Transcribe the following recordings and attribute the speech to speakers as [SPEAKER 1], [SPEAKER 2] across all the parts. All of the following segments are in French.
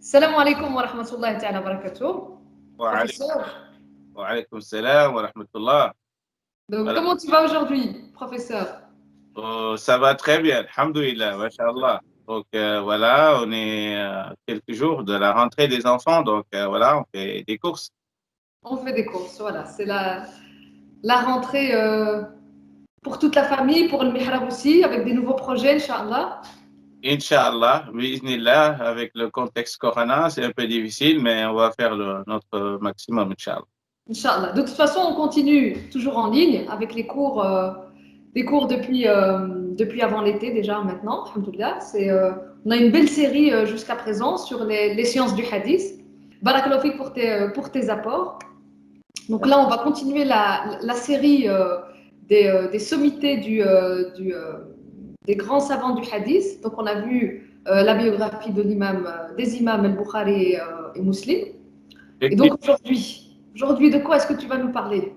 [SPEAKER 1] Salam alaikum wa rahmatullahi ta'ala wa barakatuh. Professeur,
[SPEAKER 2] Wa alaykoum salam wa rahmatullah.
[SPEAKER 1] donc
[SPEAKER 2] Voilà.
[SPEAKER 1] comment tu vas aujourd'hui, professeur?
[SPEAKER 2] Ça va très bien, alhamdoulilah, mashallah. Donc voilà, on est quelques jours de la rentrée des enfants, donc voilà, on fait des courses.
[SPEAKER 1] On fait des courses, voilà. C'est la rentrée pour toute la famille, pour le mihrab aussi, avec des nouveaux projets, Inch'Allah.
[SPEAKER 2] Inch'Allah, bi'iznillah, avec le contexte Corona, c'est un peu difficile, mais on va faire notre maximum, Inch'Allah.
[SPEAKER 1] Inch'Allah. De toute façon, on continue toujours en ligne avec les cours depuis avant l'été déjà maintenant, alhamdoulilah. On a une belle série jusqu'à présent sur les sciences du hadith. Barakallahu fik pour tes apports. Donc là, on va continuer la série des sommités des grands savants du hadith. Donc on a vu la biographie des imams al-Bukhari et Muslim. Et donc aujourd'hui, de quoi est-ce que tu vas nous parler?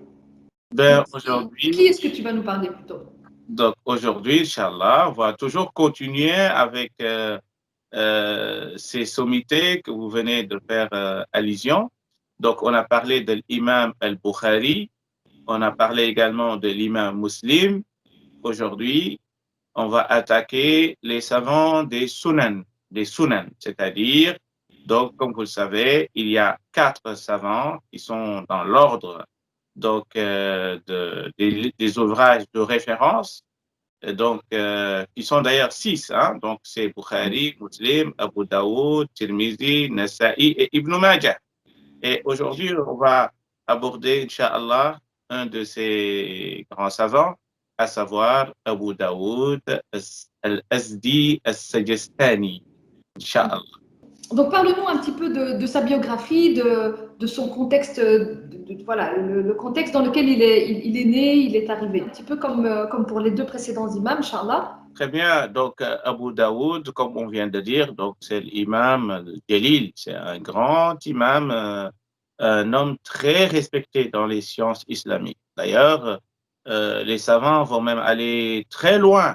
[SPEAKER 2] Ben,
[SPEAKER 1] Qui
[SPEAKER 2] aujourd'hui,
[SPEAKER 1] est-ce que tu vas nous parler plutôt?
[SPEAKER 2] donc aujourd'hui, Inch'Allah, on va toujours continuer avec ces sommités que vous venez de faire allusion. Donc, on a parlé de l'imam al-Bukhari, on a parlé également de l'imam Muslim. Aujourd'hui, on va attaquer les savants des sunan, c'est-à-dire, donc, comme vous le savez, il y a 4 savants qui sont dans l'ordre donc des ouvrages de référence donc, qui sont d'ailleurs 6, hein? Donc, c'est Bukhari, Muslim, Abu Daoud, Tirmizi, Nasa'i et Ibn Majah. Et aujourd'hui, on va aborder, Inch'Allah, un de ces grands savants, à savoir Abu Daoud al-Azdi al-Sajistani, Inch'Allah.
[SPEAKER 1] Donc parle-nous un petit peu de sa biographie, de son contexte, voilà, le contexte dans lequel il est né, il est arrivé. Un petit peu comme pour les deux précédents imams, Inch'Allah.
[SPEAKER 2] Très bien. Donc, Abu Daoud, comme on vient de dire, donc c'est l'imam Jalil. C'est un grand imam, un homme très respecté dans les sciences islamiques. D'ailleurs, les savants vont même aller très loin.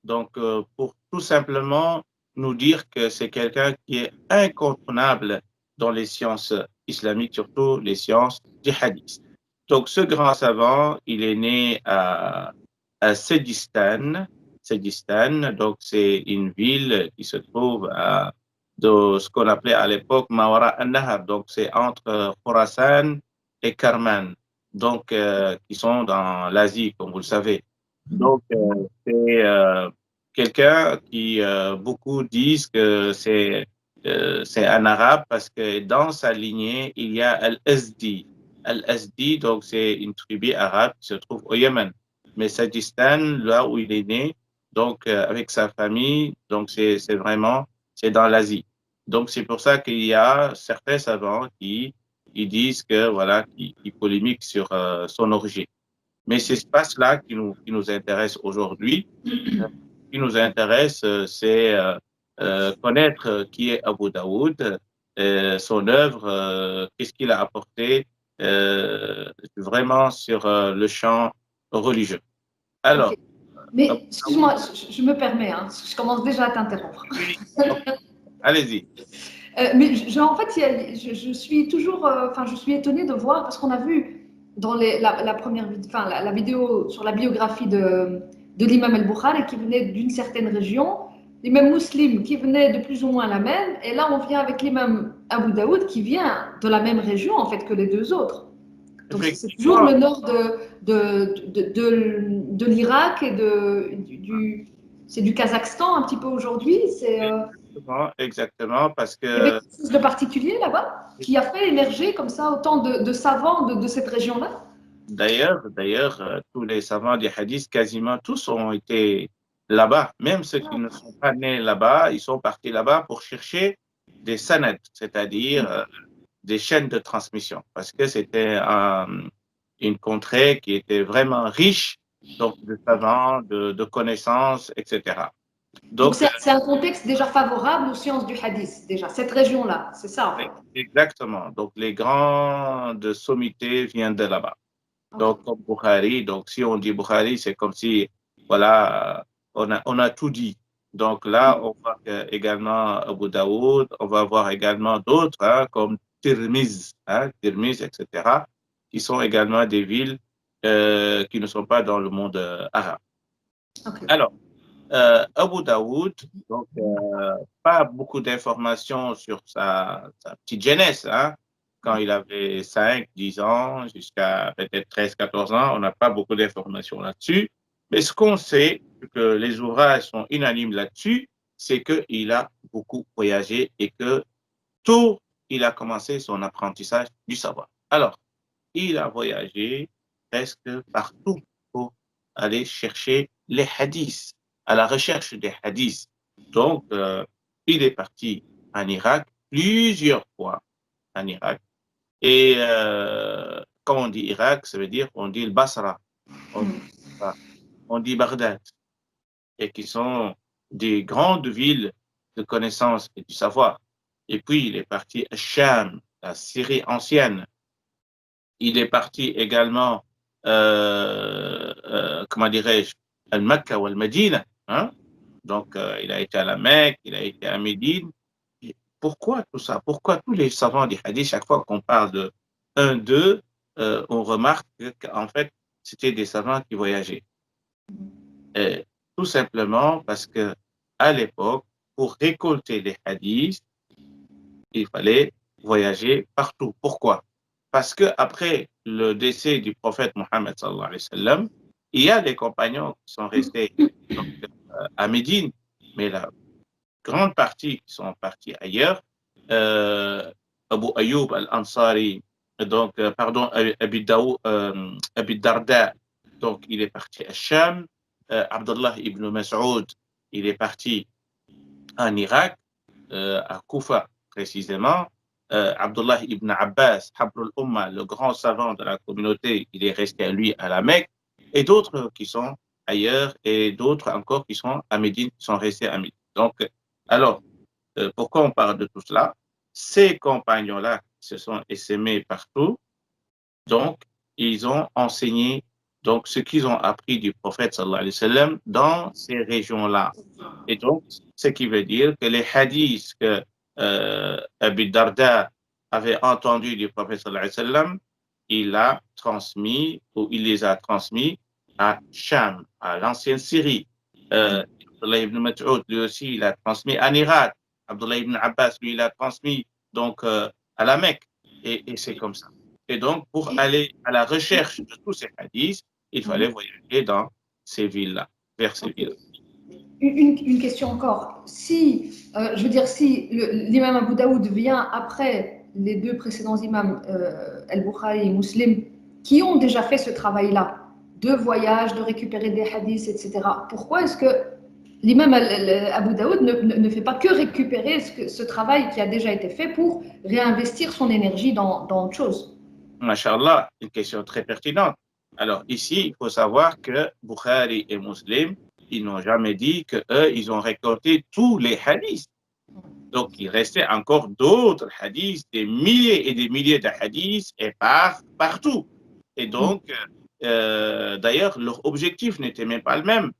[SPEAKER 2] Donc, pour tout simplement nous dire que c'est quelqu'un qui est incontournable dans les sciences islamiques, surtout les sciences du hadith. Donc, ce grand savant, il est né à Sédistan, donc c'est une ville qui se trouve de ce qu'on appelait à l'époque Mawara an-Nahar, donc c'est entre Khorasan et Karman, donc qui sont dans l'Asie, comme vous le savez. Donc c'est quelqu'un qui beaucoup disent que c'est un arabe parce que dans sa lignée il y a Al-Azdi. Al-Azdi, donc c'est une tribu arabe qui se trouve au Yémen. Mais Sadistan, là où il est né, donc avec sa famille, donc c'est vraiment, c'est dans l'Asie. Donc c'est pour ça qu'il y a certains savants qui disent que voilà, qui polémiquent sur son origine. Mais c'est ce espace-là qui nous intéresse aujourd'hui. Ce qui nous intéresse, c'est connaître qui est Abu Daoud, son œuvre, qu'est-ce qu'il a apporté vraiment sur le champ religieux. Alors,
[SPEAKER 1] Ok. Mais excuse-moi, je me permets, hein, parce que je commence déjà à t'interrompre.
[SPEAKER 2] allez-y.
[SPEAKER 1] En fait, je suis toujours, enfin, je suis étonnée de voir parce qu'on a vu dans la première, enfin, la vidéo sur la biographie de l'imam al-Bukhari qui venait d'une certaine région, l'imam Muslim qui venait de plus ou moins la même, et là on vient avec l'imam Abu Daoud qui vient de la même région en fait que les deux autres. Donc c'est toujours
[SPEAKER 2] Effectivement,
[SPEAKER 1] le nord de l'Irak et c'est du Kazakhstan un petit peu aujourd'hui.
[SPEAKER 2] exactement, parce
[SPEAKER 1] Il y avait
[SPEAKER 2] que
[SPEAKER 1] quelque chose de particulier là-bas qui a fait émerger comme ça autant de savants de cette région-là.
[SPEAKER 2] d'ailleurs, tous les savants du hadith, quasiment tous ont été là-bas. Même ceux qui ne sont pas nés là-bas, ils sont partis là-bas pour chercher des sanad, c'est-à-dire des chaînes de transmission, parce que c'était une contrée qui était vraiment riche donc de savants, de connaissances, etc.
[SPEAKER 1] Donc
[SPEAKER 2] Donc,
[SPEAKER 1] c'est un contexte déjà favorable aux sciences du hadith, déjà, cette région-là, c'est ça en fait.
[SPEAKER 2] exactement. Donc, les grandes sommités viennent de là-bas.
[SPEAKER 1] Ok.
[SPEAKER 2] Donc, comme Bukhari, donc si on dit Bukhari, c'est comme si, voilà, on a tout dit. Donc là, on voit également Abu Daoud, on va voir également d'autres, hein, comme Tirmiz, etc., qui sont également des villes qui ne sont pas dans le monde arabe.
[SPEAKER 1] Ok.
[SPEAKER 2] Alors, Abu Daoud, donc pas beaucoup d'informations sur sa petite jeunesse, hein. Quand il avait 5, 10 ans, jusqu'à peut-être 13, 14 ans, on n'a pas beaucoup d'informations là-dessus. Mais ce qu'on sait, que les ouvrages sont unanimes là-dessus, c'est qu'il a beaucoup voyagé et que tôt, il a commencé son apprentissage du savoir. Alors, il a voyagé presque partout pour aller chercher les hadiths, à la recherche des hadiths. Donc, il est parti en Irak plusieurs fois en Irak. Et quand on dit Irak, ça veut dire on dit le Basra, on dit Bagdad, et qui sont des grandes villes de connaissance et du savoir. Et puis, il est parti à Cham, la Syrie ancienne. Il est parti également, comment dirais-je, à Mecca ou à Médine. Hein? Donc, il a été à la Mecque, il a été à Médine. Et pourquoi tout ça? Pourquoi tous les savants du hadith, chaque fois qu'on parle de un d'eux, on remarque qu'en fait, c'était des savants qui voyageaient. Et tout simplement parce que à l'époque, pour récolter les hadiths, il fallait voyager partout. Pourquoi? Parce que après le décès du prophète Mohammed sallallahu alayhi wa sallam, il y a des compagnons qui sont restés donc, à Médine, mais la grande partie qui sont partis ailleurs. Abu Ayyub al-Ansari, donc, pardon, Abi Darda, donc il est parti à Sham. Abdullah ibn Mas'ud, il est parti en Irak, à Koufa précisément. Abdullah ibn Abbas, Habrul Ummah, le grand savant de la communauté, il est resté lui à la Mecque, et d'autres qui sont ailleurs, et d'autres encore qui sont à Médine, qui sont restés à Médine. Donc, alors, pourquoi on parle de tout cela? Ces compagnons-là se sont essaimés partout, donc ils ont enseigné donc ce qu'ils ont appris du prophète sallallahu alayhi wa sallam dans ces régions-là. Et donc, ce qui veut dire que les hadiths que Abu Darda avait entendus du prophète sallallahu alayhi wa sallam, il a transmis ou il les a transmis à Sham, à l'ancienne Syrie. Abdullah ibn Mas'ud, lui aussi, il a transmis en Irak. Abdullah ibn Abbas, lui, il a transmis donc à la Mecque. Et c'est comme ça. Et donc, pour aller à la recherche de tous ces hadiths, il fallait voyager dans ces villes-là, vers ces villes-là.
[SPEAKER 1] Une question encore. Si, je veux dire, si l'imam Abu Daoud vient après les deux précédents imams, Al-Bukhari et Muslim, qui ont déjà fait ce travail-là, de voyage, de récupérer des hadiths, etc., pourquoi est-ce que l'imam Abu Daoud ne fait pas que récupérer ce travail qui a déjà été fait pour réinvestir son énergie dans autre chose?
[SPEAKER 2] Masha'Allah, une question très pertinente. Alors ici, il faut savoir que Bukhari et Muslim, ils n'ont jamais dit qu'eux, ils ont récolté tous les hadiths. Donc, il restait encore d'autres hadiths, des milliers et des milliers de hadiths, et partout. Et donc, d'ailleurs, leur objectif n'était même pas le même.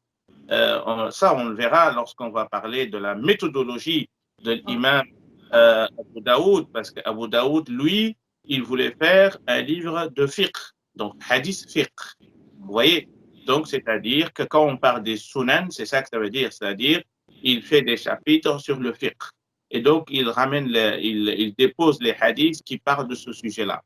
[SPEAKER 2] Ça, on le verra lorsqu'on va parler de la méthodologie de l'imam Abu Daoud, parce qu'Abu Daoud, lui, il voulait faire un livre de fiqh, donc hadith fiqh. Vous voyez? Donc, c'est-à-dire que quand on parle des sunan, c'est ça que ça veut dire, c'est-à-dire il fait des chapitres sur le fiqh. Et donc, il dépose les hadiths qui parlent de ce sujet-là.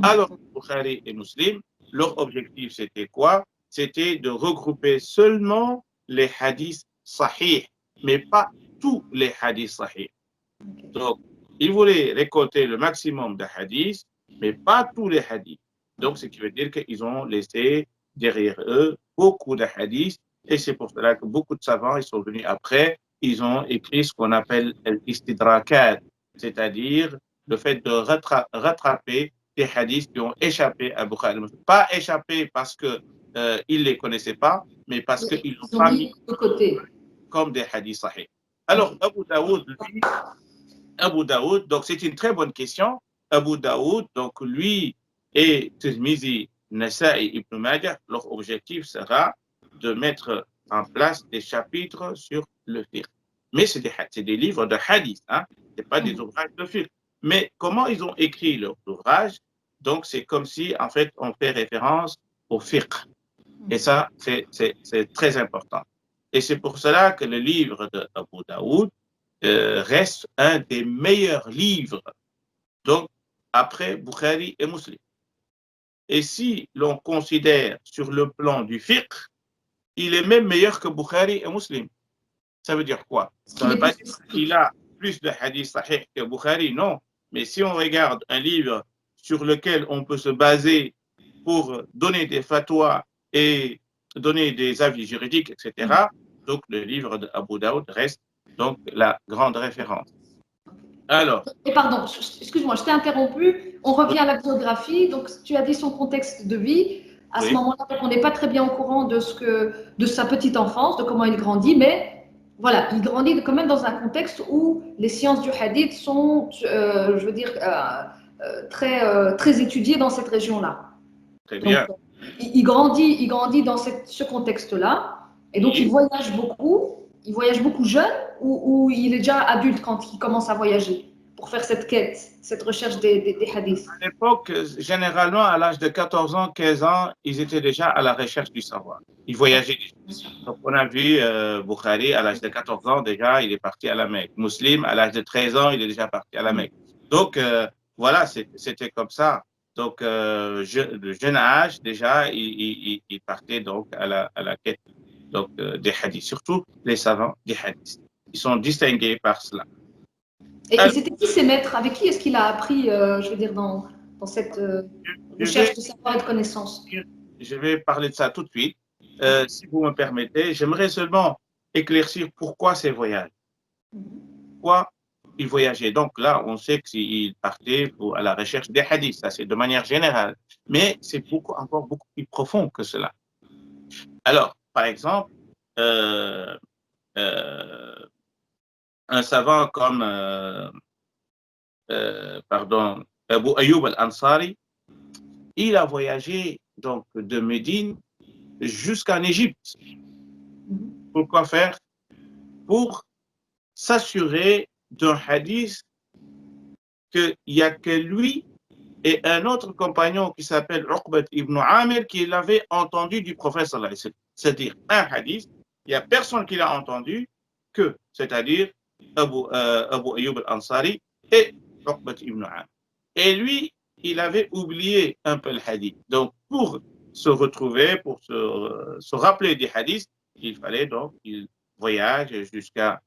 [SPEAKER 2] Alors, Bukhari et Muslim, leur objectif, c'était quoi? C'était de regrouper seulement les hadiths sahih, mais pas tous les hadiths sahih. Donc, ils voulaient récolter le maximum de hadiths, mais pas tous les hadiths. Donc, ce qui veut dire qu'ils ont laissé derrière eux beaucoup de hadiths, et c'est pour cela que beaucoup de savants, ils sont venus après, ils ont écrit ce qu'on appelle l'istidrakat, c'est-à-dire le fait de rattraper des hadiths qui ont échappé à Bukhari. Pas échappé parce qu'ils ne les connaissaient pas, mais parce qu'ils l'ont pas mis
[SPEAKER 1] de côté.
[SPEAKER 2] comme des hadiths sahih. Alors, Abu Daoud, donc c'est une très bonne question. Abu Daoud, donc lui et Tirmizi, Nasa'i et Ibn Majah, leur objectif sera de mettre en place des chapitres sur le fiqh. Mais c'est des livres de hadith, hein, ce n'est pas des ouvrages de fiqh. Mais comment ils ont écrit leurs ouvrages? Donc, c'est comme si, en fait, on fait référence au fiqh. Et ça, c'est très important. Et c'est pour cela que le livre d'Abu Daoud reste un des meilleurs livres, donc après Bukhari et Muslim. Et si l'on considère sur le plan du fiqh, il est même meilleur que Bukhari et Muslim. Ça veut dire quoi? Ça ne veut pas dire qu'il a plus de hadiths sahih que Bukhari, non. Mais si on regarde un livre sur lequel on peut se baser pour donner des fatwas et donner des avis juridiques, etc., donc le livre d'Abu Daoud reste donc la grande référence. Alors.
[SPEAKER 1] Et pardon, excuse-moi, je t'ai interrompu. On revient à la biographie. Donc, tu as dit son contexte de vie. À ce moment-là, on n'est pas très bien au courant de sa petite enfance, de comment il grandit, mais voilà, il grandit quand même dans un contexte où les sciences du hadith sont, je veux dire, très étudiées dans cette région-là.
[SPEAKER 2] Très bien.
[SPEAKER 1] Donc, il grandit dans ce contexte-là, et donc il voyage beaucoup. Il voyage beaucoup jeune ou il est déjà adulte quand il commence à voyager pour faire cette quête, cette recherche des hadiths?
[SPEAKER 2] À l'époque, généralement, à l'âge de 14 ans, 15 ans, ils étaient déjà à la recherche du savoir. Ils voyageaient déjà. Donc, on a vu Bukhari, à l'âge de 14 ans, déjà, il est parti à la Mecque. Muslim, à l'âge de 13 ans, il est déjà parti à la Mecque. Donc, voilà, c'était comme ça. Donc, de jeune âge, déjà, il partait donc à la quête donc, des hadiths, surtout les savants des hadiths. Ils sont distingués par cela.
[SPEAKER 1] Et c'était qui ses maîtres? Avec qui est-ce qu'il a appris, je veux dire, dans cette recherche de savoir et de connaissances?
[SPEAKER 2] Je vais parler de ça tout de suite. Si vous me permettez, j'aimerais seulement éclaircir pourquoi ces voyages. Pourquoi il voyageait. Donc là, on sait qu'il partait à la recherche des hadiths, ça c'est de manière générale. Mais c'est encore beaucoup plus profond que cela. Alors, par exemple, un savant comme Abu Ayyub al-Ansari, il a voyagé donc de Médine jusqu'en Égypte. Pourquoi faire? Pour s'assurer d'un hadith qu'il n'y a que lui et un autre compagnon qui s'appelle Uqbat ibn Amir qui l'avait entendu du prophète sallallahu alayhi wa sallam. C'est-à-dire un hadith, il n'y a personne qui l'a entendu que, c'est-à-dire Abu Ayyub al-Ansari et Uqbat ibn Amir. Et lui, il avait oublié un peu le hadith. Donc, pour se retrouver, pour se rappeler des hadiths, il fallait donc qu'il voyage jusqu'à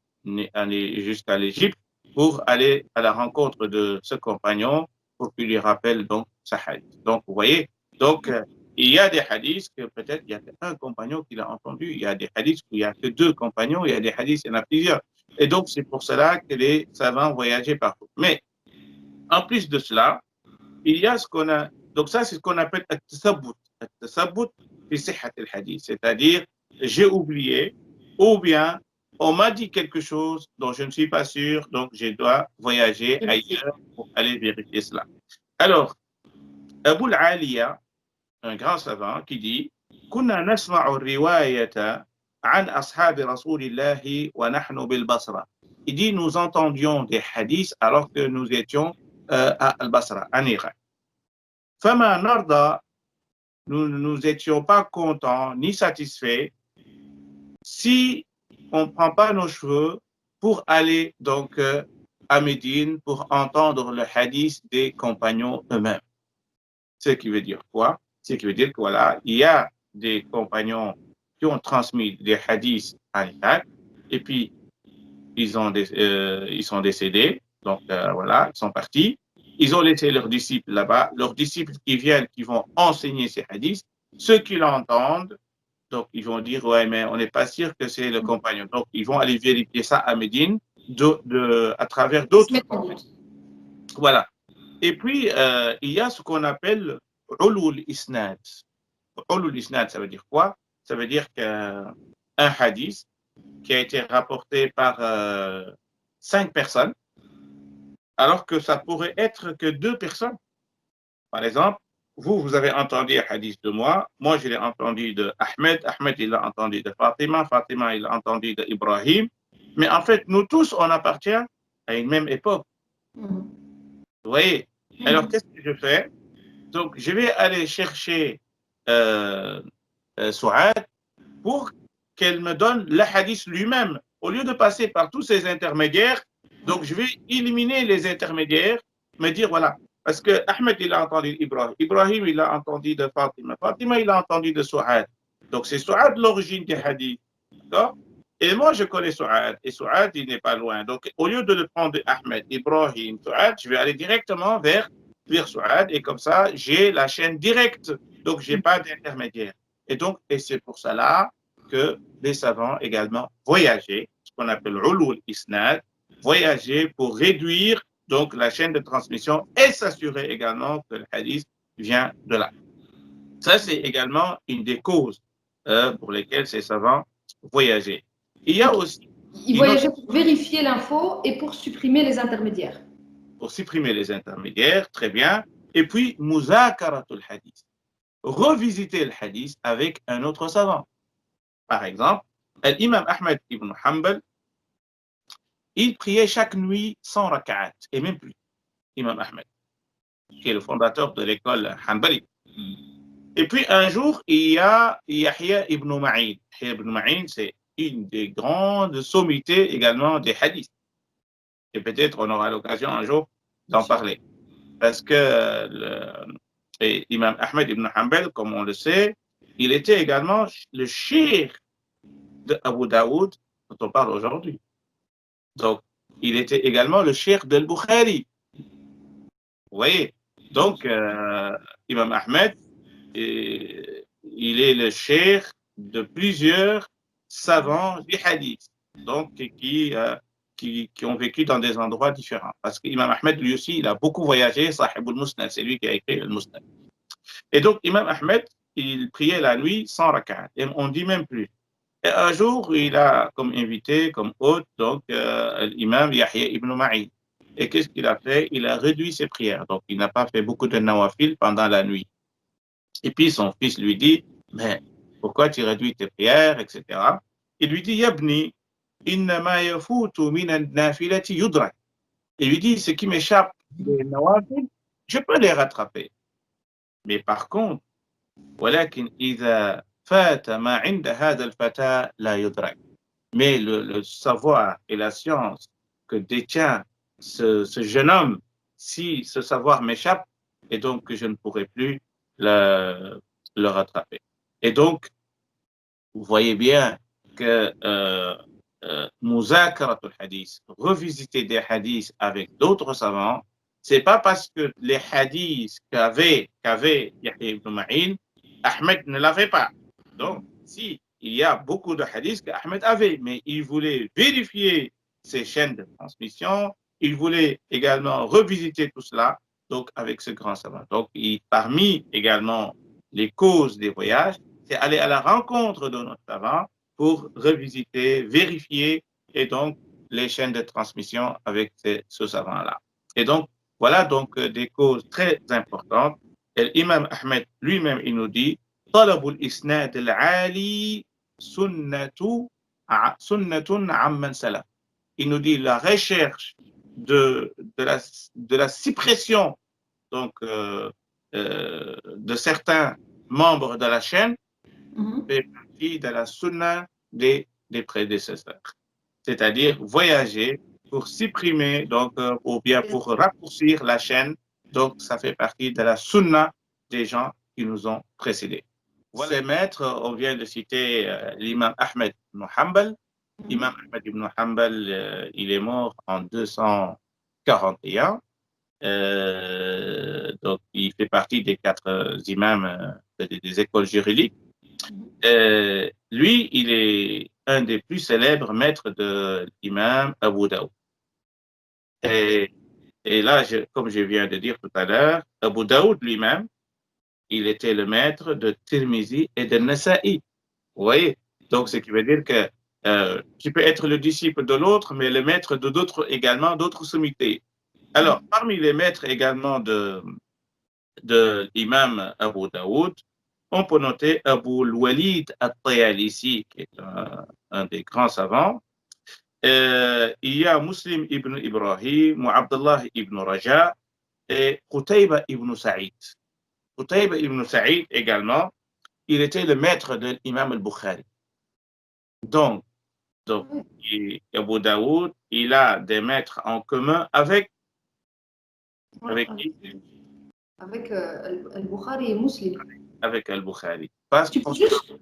[SPEAKER 2] l'Égypte pour aller à la rencontre de ce compagnon pour qu'il lui rappelle donc sa hadith. Donc, vous voyez, donc, il y a des hadiths que peut-être il y a qu'un compagnon qui l'a entendu, il y a des hadiths où il n'y a que deux compagnons, il y a des hadiths, il y en a plusieurs. Et donc, c'est pour cela que les savants voyageaient partout. Mais, en plus de cela, il y a ce qu'on a, donc ça c'est ce qu'on appelle at-tasabbut. At-tasabbut fi sihhat al-hadith, c'est-à-dire j'ai oublié ou bien on m'a dit quelque chose dont je ne suis pas sûr, donc je dois voyager ailleurs pour aller vérifier cela. Alors, Abu al-Aliya, un grand savant, qui dit كنا نسمع الرواية عن أصحاب رسول الله ونحن بالبصرة. Il dit nous entendions des hadiths alors que nous étions à Al-Basra, en Irak. Fama narda, nous n'étions pas contents ni satisfaits si on ne prend pas nos cheveux pour aller donc à Médine pour entendre le hadith des compagnons eux-mêmes. Ce qui veut dire quoi? Ce qui veut dire que voilà, il y a des compagnons qui ont transmis des hadiths en Irak et puis ils sont décédés, donc voilà, ils sont partis. Ils ont laissé leurs disciples là-bas, leurs disciples qui viennent, qui vont enseigner ces hadiths. Ceux qui l'entendent, donc ils vont dire, ouais, mais on n'est pas sûr que c'est le compagnon. Donc ils vont aller vérifier ça à Médine à travers d'autres compagnons. Voilà. Et puis, il y a ce qu'on appelle ulul isnad. Ulul isnad, ça veut dire quoi? Ça veut dire qu'un hadith qui a été rapporté par 5 personnes, alors que ça pourrait être que 2 personnes. Par exemple, vous avez entendu un hadith de moi je l'ai entendu de Ahmed, il l'a entendu de Fatima, il l'a entendu d'Ibrahim, Mais en fait, nous tous, on appartient à une même époque. Vous voyez? Alors, qu'est-ce que je fais? Donc, je vais aller chercher Souad pour qu'elle me donne le hadith lui-même. Au lieu de passer par tous ces intermédiaires, donc je vais éliminer les intermédiaires, me dire voilà, parce que Ahmed il a entendu Ibrahim, Ibrahim il a entendu de Fatima, Fatima il a entendu de Souad. Donc c'est Souad l'origine des hadiths, d'accord? Et moi je connais Souad, et Souad il n'est pas loin. Donc au lieu de le prendre de Ahmed, Ibrahim, Souad, je vais aller directement vers Souad, et comme ça j'ai la chaîne directe, donc j'ai pas d'intermédiaire. Et donc, et c'est pour cela que les savants également voyageaient, ce qu'on appelle ulul isnad, voyager pour réduire donc la chaîne de transmission et s'assurer également que le hadith vient de là. Ça, c'est également une des causes pour lesquelles ces savants voyageaient. Il y a aussi...
[SPEAKER 1] Ils voyageaient pour vérifier l'info et pour supprimer les intermédiaires.
[SPEAKER 2] Pour supprimer les intermédiaires, très bien. Et puis, muzakaratul hadith. Revisiter le hadith avec un autre savant. Par exemple, l'imam Ahmed ibn Hanbal, il priait chaque nuit 100 rak'at, et même plus. Imam Ahmed, qui est le fondateur de l'école Hanbali. Et puis un jour, il y a Yahya ibn Ma'in. Yahya ibn Ma'in, c'est une des grandes sommités également des hadiths. Et peut-être on aura l'occasion un jour d'en parler. Parce que l'imam Ahmed ibn Hanbal, comme on le sait, il était également le cheikh de Abu Daoud, dont on parle aujourd'hui. Donc, il était également le cheikh de Bukhari. Vous voyez? Donc, Imam Ahmed, il est le cheikh de plusieurs savants du hadith, donc qui ont vécu dans des endroits différents. Parce qu'Imam Ahmed, lui aussi, il a beaucoup voyagé, Sahib al-Musnad, c'est lui qui a écrit le Musnad. Et donc, Imam Ahmed, il priait la nuit sans rak'at, et on dit même plus. Et un jour, il a comme invité, comme hôte, donc l'imam Yahya ibn Ma'in. Et qu'est-ce qu'il a fait? Il a réduit ses prières. Donc, il n'a pas fait beaucoup de nawafil pendant la nuit. Et puis, son fils lui dit, mais pourquoi tu réduis tes prières, etc. Il lui dit, Yabni, innama yafutu min nafilati yudrak. Il lui dit, ce qui m'échappe des nawafil, je peux les rattraper. Mais par contre, ولكن إذا فات ما عند هذا الفتى لا يدرك. Mais le savoir et la science que détient ce jeune homme, si ce savoir m'échappe, et donc que je ne pourrai plus le rattraper. Et donc, vous voyez bien que muzakaratul hadith, revisiter des hadiths avec d'autres savants, c'est pas parce que les hadiths qu'avait Yahya ibn Ma'in, Ahmed ne l'avait pas. Donc, si il y a beaucoup de hadiths qu'Ahmed avait, mais il voulait vérifier ses chaînes de transmission, il voulait également revisiter tout cela, donc avec ce grand savant. Donc, parmi également les causes des voyages, c'est aller à la rencontre de notre savant pour revisiter, vérifier, et donc les chaînes de transmission avec ce savant-là. Et donc, voilà donc des causes très importantes. Et l'imam Ahmed lui-même, il nous dit, طلب الإسناد العالي سنة عمن سلف. Il nous dit la recherche de la suppression donc, de certains membres de la chaîne fait partie de la sunna des prédécesseurs. C'est-à-dire voyager pour supprimer, donc, ou bien pour raccourcir la chaîne. Donc, ça fait partie de la sunna des gens qui nous ont précédés. Voilà, les maîtres, on vient de citer l'imam Ahmed ibn Hanbal. L'imam Ahmed ibn Hanbal, il est mort en 241. Donc, il fait partie des 4 imams des écoles juridiques. Lui, il est un des plus célèbres maîtres de l'imam Abu Daoud. Et là, comme je viens de dire tout à l'heure, Abu Daoud lui-même, il était le maître de Tirmizi et de Nasa'i. Vous voyez? Donc, ce qui veut dire que tu peux être le disciple de l'autre, mais le maître de d'autres également, d'autres sommités. Alors, parmi les maîtres également de l'imam Abu Daoud, on peut noter Abu al-Walid al-Tayalisi, qui est un des grands savants. il y a Muslim ibn Ibrahim, Abdullah ibn Raja et Qutayba ibn Sa'id. Qutayba ibn Sa'id également, il était le maître de l'imam al-Bukhari. Donc, Abu Daoud, il a des maîtres en commun avec qui?
[SPEAKER 1] Avec al-Bukhari et Muslim.
[SPEAKER 2] Avec al-Bukhari. Parce
[SPEAKER 1] Tu peux juste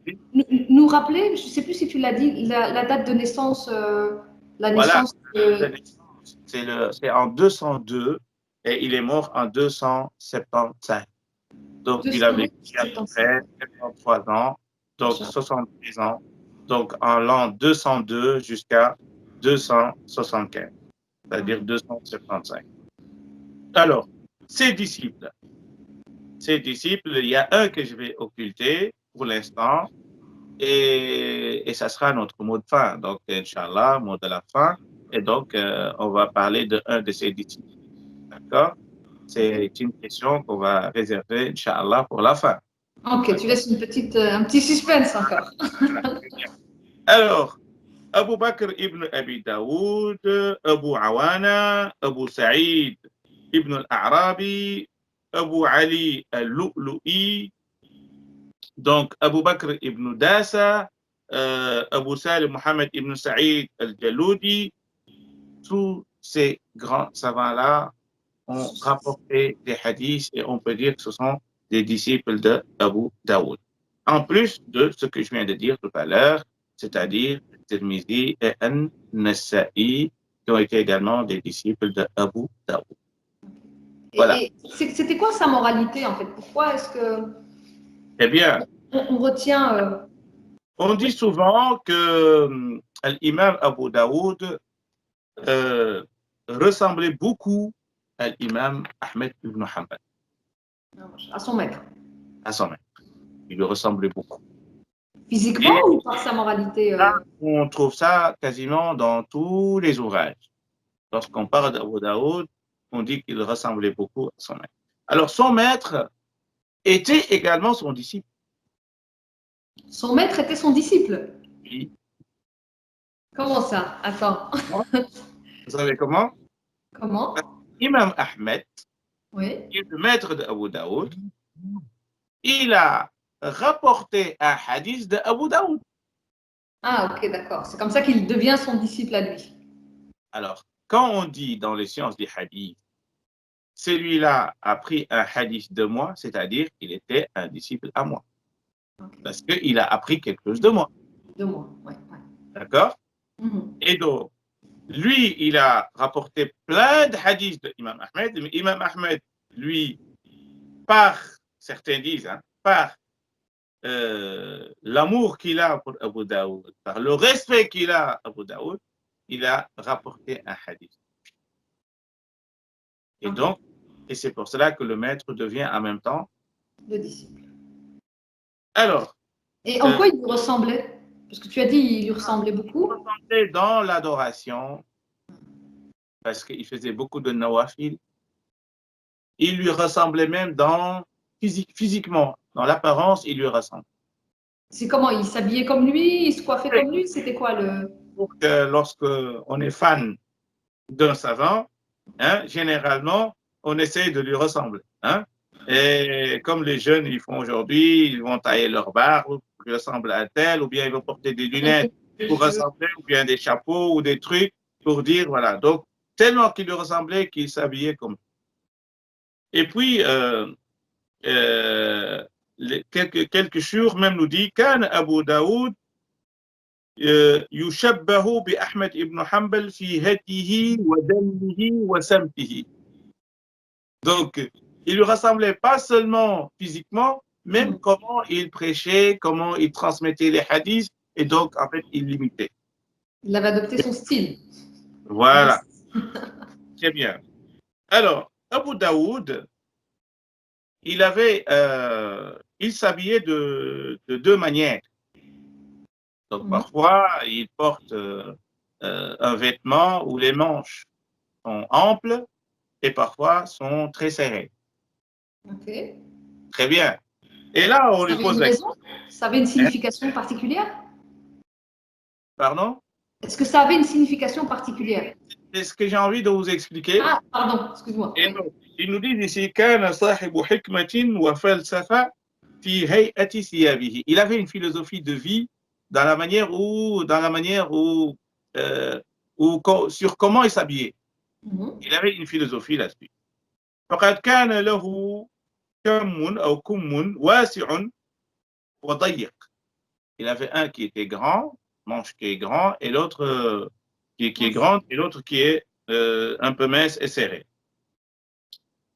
[SPEAKER 1] nous rappeler, je ne sais plus si tu l'as dit, la date de naissance, la naissance de...
[SPEAKER 2] C'est en 202 et il est mort en 275. Donc, il avait à peu près 73 ans, donc 70 ans. Donc, en l'an 202 jusqu'à 275, c'est-à-dire 275. Alors, ses disciples, il y a un que je vais occulter pour l'instant et ça sera notre mot de fin. Donc, Inch'Allah, mot de la fin. Et donc, on va parler d'un de ses disciples. D'accord? C'est une question qu'on va réserver, Inch'Allah, pour la fin.
[SPEAKER 1] Ok, tu laisses un petit suspense encore.
[SPEAKER 2] Alors, Abu Bakr ibn Abi Daoud, Abu Awana, Abu Sa'id ibn al-A'rabi, Abu Ali al-Lu'lu'i, donc Abu Bakr ibn Dasa, Abu Salim Mohammed ibn Sa'id al-Jaloudi, tous ces grands savants-là ont rapporté des hadiths et on peut dire que ce sont des disciples de Abu Daoud. En plus de ce que je viens de dire tout à l'heure, c'est-à-dire Tirmizi et An-Nasa'i, qui ont été également des disciples de Abu Daoud.
[SPEAKER 1] Voilà. Et c'était quoi sa moralité en fait? Pourquoi est-ce que...
[SPEAKER 2] Eh bien,
[SPEAKER 1] on retient...
[SPEAKER 2] on dit souvent que l'imam Abu Daoud ressemblait beaucoup à l'imam Ahmed ibn Hanbal.
[SPEAKER 1] À son maître.
[SPEAKER 2] À son maître. Il lui ressemblait beaucoup.
[SPEAKER 1] Physiquement ou par sa moralité
[SPEAKER 2] Là, on trouve ça quasiment dans tous les ouvrages. Lorsqu'on parle d'Abu Daoud, on dit qu'il ressemblait beaucoup à son maître. Alors, son maître était également son disciple.
[SPEAKER 1] Son maître était son disciple?
[SPEAKER 2] Oui.
[SPEAKER 1] Comment ça? Attends.
[SPEAKER 2] Vous savez comment?
[SPEAKER 1] Comment?
[SPEAKER 2] Imam Ahmed,
[SPEAKER 1] oui.
[SPEAKER 2] qui est le maître d'Abu Daoud, il a rapporté un hadith d'Abu Daoud.
[SPEAKER 1] Ah, ok, d'accord. C'est comme ça qu'il devient son disciple à lui.
[SPEAKER 2] Alors, quand on dit dans les sciences du hadith, celui-là a pris un hadith de moi, c'est-à-dire qu'il était un disciple à moi. Okay. Parce qu'il a appris quelque chose de moi.
[SPEAKER 1] De moi, oui. Ouais.
[SPEAKER 2] D'accord? Et donc, lui, il a rapporté plein de hadiths de Imam Ahmed, mais Imam Ahmed, lui, par, certains disent, par l'amour qu'il a pour Abu Daoud, par le respect qu'il a à Abu Daoud, il a rapporté un hadith. Et donc, et c'est pour cela que le maître devient en même temps
[SPEAKER 1] le disciple.
[SPEAKER 2] Alors.
[SPEAKER 1] Et en quoi il lui ressemblait? Parce que tu as dit il lui ressemblait beaucoup.
[SPEAKER 2] Il ressemblait dans l'adoration, parce qu'il faisait beaucoup de nawafil. Il lui ressemblait même physiquement, dans l'apparence, il lui ressemble.
[SPEAKER 1] C'est comment? Il s'habillait comme lui? Il se coiffait comme lui? C'était quoi le...
[SPEAKER 2] Pour que lorsqu'on est fan d'un savant, généralement, on essaie de lui ressembler. Et comme les jeunes ils font aujourd'hui, ils vont tailler leur barbe pour lui ressembler à tel, ou bien ils vont porter des lunettes pour ressembler, ou bien des chapeaux ou des trucs pour dire, voilà. Donc, tellement qu'il lui ressemblait qu'il s'habillait comme. Et puis, quelques jours même nous dit كان أبو داود يشبه بأحمد ibn Hanbal في هديه ودمه وسمته. Donc, il lui ressemblait pas seulement physiquement, même comment il prêchait, comment il transmettait les hadiths, et donc, en fait, il l'imitait.
[SPEAKER 1] Il avait adopté son style.
[SPEAKER 2] Voilà. Très bien. Alors, Abu Daoud, il s'habillait de deux manières. Donc, parfois, il porte un vêtement où les manches sont amples et parfois sont très serrées.
[SPEAKER 1] Ok.
[SPEAKER 2] Très bien. Et là, on lui pose la question.
[SPEAKER 1] Ça avait une signification particulière?
[SPEAKER 2] Pardon?
[SPEAKER 1] Est-ce que ça avait une signification particulière?
[SPEAKER 2] C'est ce que j'ai envie de vous expliquer.
[SPEAKER 1] Ah, pardon, excuse-moi.
[SPEAKER 2] Et
[SPEAKER 1] Oui.
[SPEAKER 2] donc, il nous dit ici كان صاحب حكمة وفلسفة في هيئة ثيابه. Il avait une philosophie de vie dans la manière sur comment il s'habillait. Il avait une philosophie là-dessus. فقد كان له كم أو كم واسع وضيق. Il avait un qui était grand, manche qui est grand, et l'autre qui est grande, et l'autre qui est un peu mince et serré.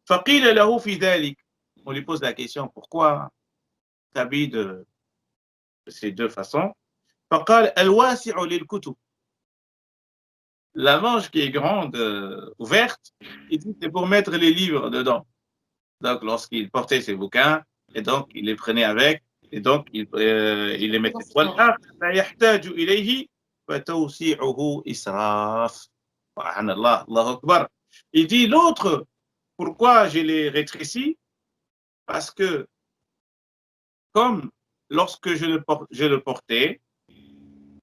[SPEAKER 2] فقيل له في ذلك. On lui pose la question, pourquoi tu habilles de ces deux façons? فقال الواسع للكتب. La manche qui est grande, ouverte, il dit c'est pour mettre les livres dedans. Donc, lorsqu'il portait ses bouquins, et donc il les prenait avec, et donc il les mettait. والآخر لا يحتاج إليه فتوسيعه إسراف. سبحان الله, الله أكبر. Il dit l'autre, pourquoi je les rétrécis? Parce que comme lorsque je le portais,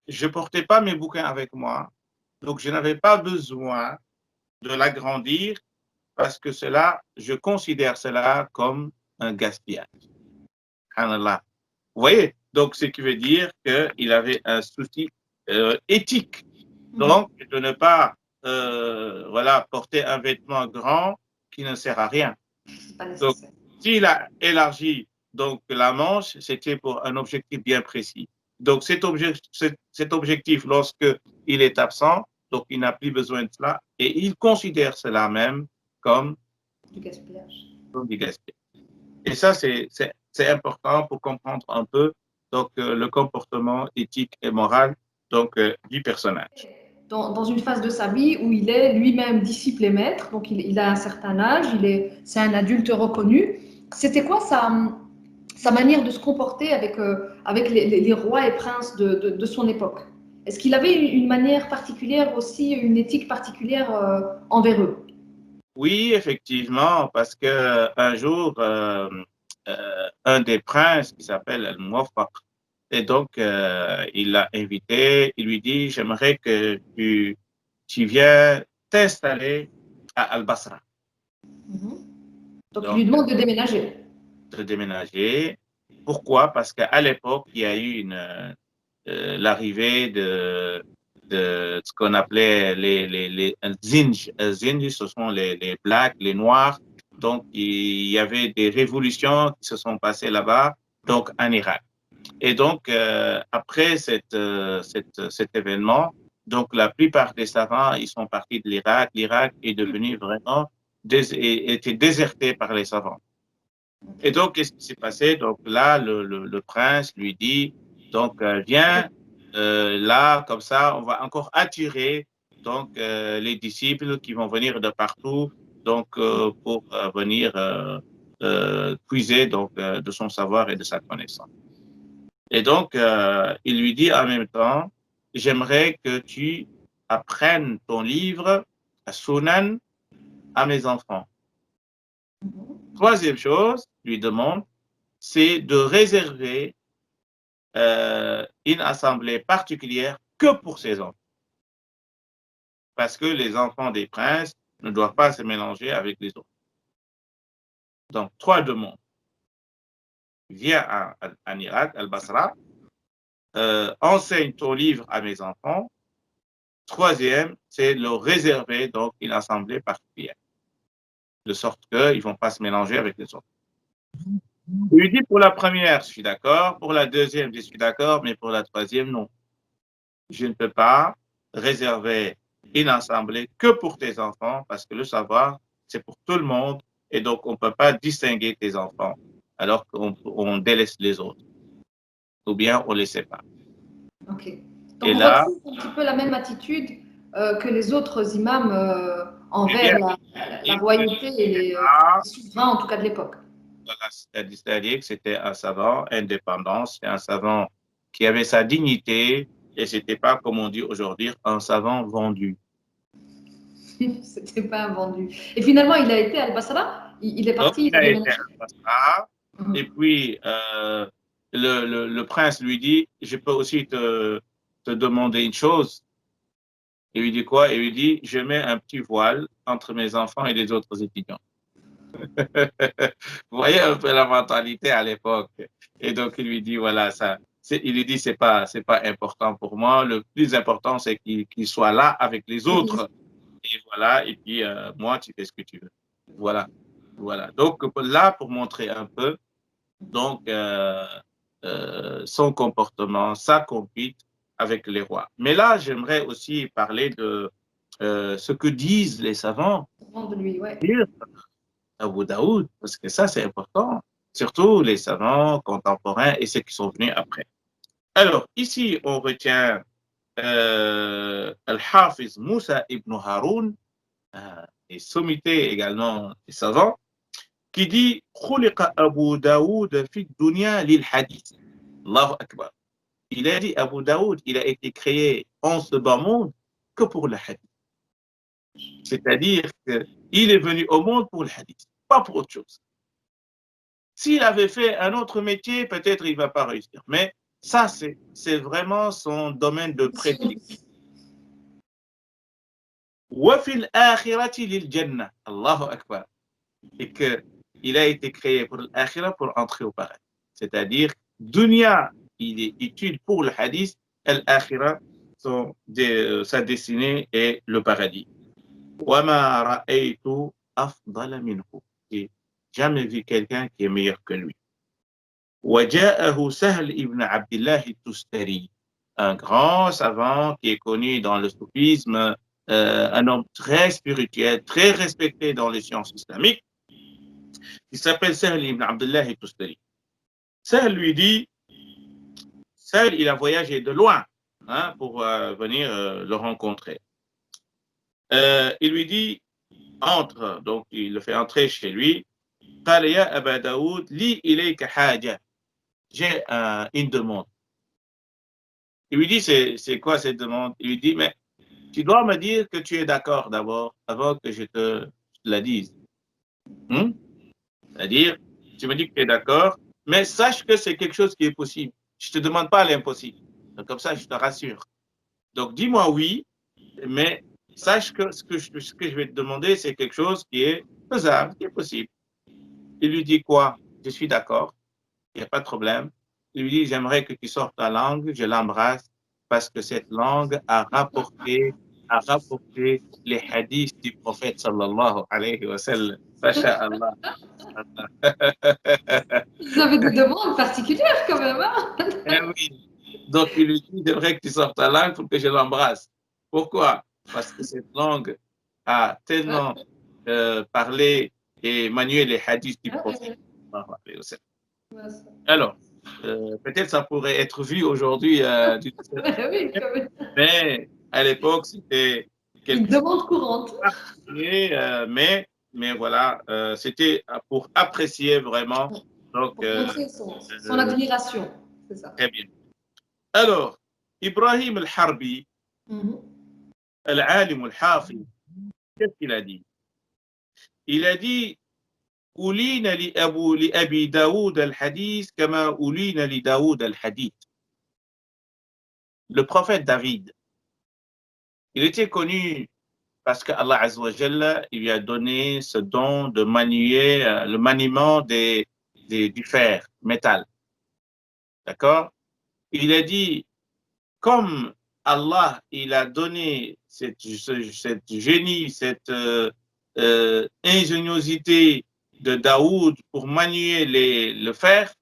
[SPEAKER 2] je ne portais pas mes bouquins avec moi, donc je n'avais pas besoin de l'agrandir parce que cela, je considère cela comme un gaspillage. Subhanallah. Vous voyez, donc ce qui veut dire qu'il avait un souci éthique, donc de ne pas voilà, porter un vêtement grand qui ne sert à rien. Donc, s'il a élargi donc, la manche, c'était pour un objectif bien précis. Donc, cet objectif, lorsqu'il est absent, donc il n'a plus besoin de cela, et il considère cela même comme
[SPEAKER 1] du gaspillage.
[SPEAKER 2] Et ça, c'est important pour comprendre un peu donc, le comportement éthique et moral donc, du personnage.
[SPEAKER 1] Dans une phase de sa vie où il est lui-même disciple et maître, donc il a un certain âge, c'est un adulte reconnu. C'était quoi sa manière de se comporter avec les rois et princes de son époque? Est-ce qu'il avait une manière particulière aussi, une éthique particulière envers eux?
[SPEAKER 2] Oui, effectivement, parce qu'un jour, un des princes qui s'appelle Al-Muwaffaq, et donc il l'a invité, il lui dit, j'aimerais que tu viennes t'installer à Al-Basra.
[SPEAKER 1] Donc il lui demande de déménager.
[SPEAKER 2] De déménager. Pourquoi? Parce qu'à l'époque, il y a eu l'arrivée de ce qu'on appelait les Zinj. Zinj, ce sont les Blacks, les Noirs. Donc, il y avait des révolutions qui se sont passées là-bas, donc en Irak. Et donc, après cet événement, donc la plupart des savants, ils sont partis de l'Irak. L'Irak est devenu vraiment, était déserté par les savants. Et donc, qu'est-ce qui s'est passé? Donc là, le prince lui dit, donc viens, là, comme ça, on va encore attirer donc les disciples qui vont venir de partout, donc pour venir puiser donc de son savoir et de sa connaissance. Et donc, il lui dit en même temps, j'aimerais que tu apprennes ton livre, Sunan, à mes enfants. Troisième chose, lui demande, c'est de réserver une assemblée particulière que pour ses enfants. Parce que les enfants des princes ne doivent pas se mélanger avec les autres. Donc, trois demandes. Viens en Irak, Al-Basra, enseigne ton livre à mes enfants. Troisième, c'est leur réserver donc une assemblée particulière. De sorte qu'ils ne vont pas se mélanger avec les autres. Je lui dis pour la première, je suis d'accord. Pour la deuxième, je suis d'accord. Mais pour la troisième, non. Je ne peux pas réserver une assemblée que pour tes enfants parce que le savoir, c'est pour tout le monde. Et donc, on ne peut pas distinguer tes enfants alors qu'on délaisse les autres. Ou bien, on ne les sépare.
[SPEAKER 1] Ok. Donc, on retrouve un petit peu la même attitude que les autres imams envers la royauté et les souverains, en tout cas de l'époque.
[SPEAKER 2] Voilà, c'est-à-dire que c'était un savant indépendant, c'est un savant qui avait sa dignité et ce n'était pas, comme on dit aujourd'hui, un savant vendu.
[SPEAKER 1] C'était pas un vendu. Et finalement, il a été à Al-Basra, il est parti.
[SPEAKER 2] Donc, il a été à Al-Basra, et puis le prince lui dit, je peux aussi te demander une chose, Il lui dit quoi? Il lui dit, je mets un petit voile entre mes enfants et les autres étudiants. Vous voyez un peu la mentalité à l'époque. Et donc, il lui dit, voilà, ça, il lui dit, c'est pas important pour moi. Le plus important, c'est qu'il soit là avec les autres. Et voilà, et puis, moi, tu fais ce que tu veux. Voilà, voilà. Donc, là, pour montrer un peu, donc, son comportement, sa conduite avec les rois. Mais là, j'aimerais aussi parler de ce que disent les savants
[SPEAKER 1] De lui, ouais.
[SPEAKER 2] sur Abu Daoud, parce que ça, c'est important, surtout les savants contemporains et ceux qui sont venus après. Alors, ici, on retient Al-Hafiz Moussa ibn Haroun, et sommité également des savants, qui dit خلق أبو داود في الدنيا للحديث. Allahu Akbar. Il a dit Abu Daoud, il a été créé en ce bas monde que pour le hadith. C'est-à-dire qu'il est venu au monde pour le hadith, pas pour autre chose. S'il avait fait un autre métier, peut-être il ne va pas réussir. Mais ça, c'est vraiment son domaine de prédilection. وفي الآخرة للجنة. Allahu Akbar. Et qu'il a été créé pour l'akhira pour entrer au paradis. C'est-à-dire, dunya, il est utile pour le hadith, l'akhira, sa destinée est le paradis. وما رأيت أفضل منه. J'ai jamais vu quelqu'un qui est meilleur que lui. وجاءه سهل ibn Abdullah al-Tustari, un grand savant qui est connu dans le soufisme, un homme très spirituel, très respecté dans les sciences islamiques. Il s'appelle Sahl ibn Abdullah al-Tustari. Sahl lui dit, Sahl, il a voyagé de loin pour venir le rencontrer. Il lui dit, entre, donc il le fait entrer chez lui. قال يا أبا داود لي إليك حاجة. J'ai une demande. Il lui dit, c'est quoi cette demande? Il lui dit, mais tu dois me dire que tu es d'accord d'abord, avant que je te la dise. C'est-à-dire, tu me dis que tu es d'accord, mais sache que c'est quelque chose qui est possible. Je ne te demande pas l'impossible. Donc, comme ça, je te rassure. Donc, dis-moi oui, mais sache que ce que je vais te demander, c'est quelque chose qui est faisable, qui est possible. Il lui dit quoi? Je suis d'accord, il n'y a pas de problème. Il lui dit, j'aimerais que tu sortes ta langue, je l'embrasse, parce que cette langue a rapporté les hadiths du prophète sallallahu alayhi wa sallam. Masha'Allah.
[SPEAKER 1] Vous avez des demandes particulières quand même, hein?
[SPEAKER 2] Eh oui. Donc, il lui dit, j'aimerais que tu sortes ta langue pour que je l'embrasse. Pourquoi? Parce que cette langue a tellement parlé et manié les hadiths du prophète. Alors, peut-être ça pourrait être vu aujourd'hui,
[SPEAKER 1] Oui, quand même.
[SPEAKER 2] mais à l'époque, c'était
[SPEAKER 1] Une
[SPEAKER 2] quelque chose
[SPEAKER 1] demande courante.
[SPEAKER 2] de particulier, mais voilà, c'était pour apprécier vraiment. Donc,
[SPEAKER 1] Pour montrer son admiration, c'est ça.
[SPEAKER 2] très bien. Alors, Ibrahim al-Harbi, al-alim al-hafiz, qu'est-ce qu'il a dit? Il a dit, أولين لأبي داود الحديث كما أولين لداود الحديث. Le prophète David, il était connu parce que Allah Azza wa Jalla, il lui a donné ce don de manier le maniement du fer, métal. D'accord? Il a dit, comme Allah, il a donné cette génie, cette ingéniosité de Daoud pour manier le fer,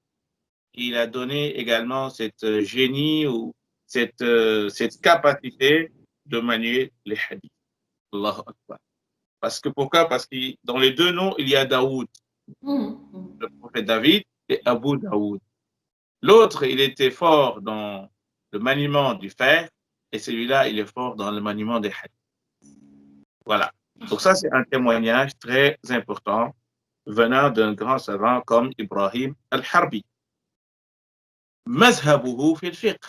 [SPEAKER 2] il a donné également cette génie ou cette capacité de manier les hadiths. Allahu Akbar. Parce que pourquoi? Parce que dans les deux noms, il y a Daoud, le prophète David et Abu Daoud. L'autre, il était fort dans le maniement du fer et celui-là, il est fort dans le maniement des hadiths. Voilà. Donc ça, c'est un témoignage très important venant d'un grand savant comme Ibrahim al-Harbi. Mazhabuhu fil fiqh.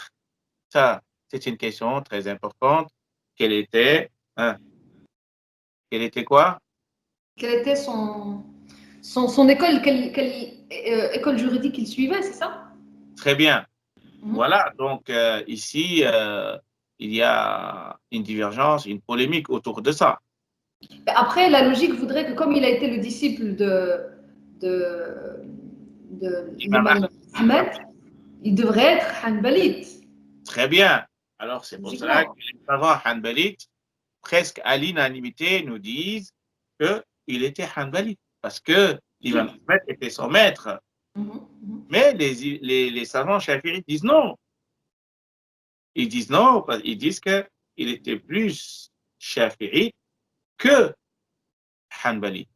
[SPEAKER 2] Ça, c'est une question très importante. Quelle était quoi?
[SPEAKER 1] Quelle était son école, quelle école juridique il suivait, c'est ça?
[SPEAKER 2] Très bien. Voilà, donc ici, il y a une divergence, une polémique autour de ça.
[SPEAKER 1] Après, la logique voudrait que comme il a été le disciple de, de
[SPEAKER 2] Imam
[SPEAKER 1] l'imam Ahmed, il devrait être hanbalite.
[SPEAKER 2] Très bien. Alors, c'est pour cela que
[SPEAKER 1] Logiquement.
[SPEAKER 2] les savants hanbalites, presque à l'unanimité, nous disent qu'il était hanbalite, parce que l'imam Ahmed était son maître. Mais les savants shafi'ites disent non. Ils disent non, ils disent qu'il était plus shafi'ite que hanbalite.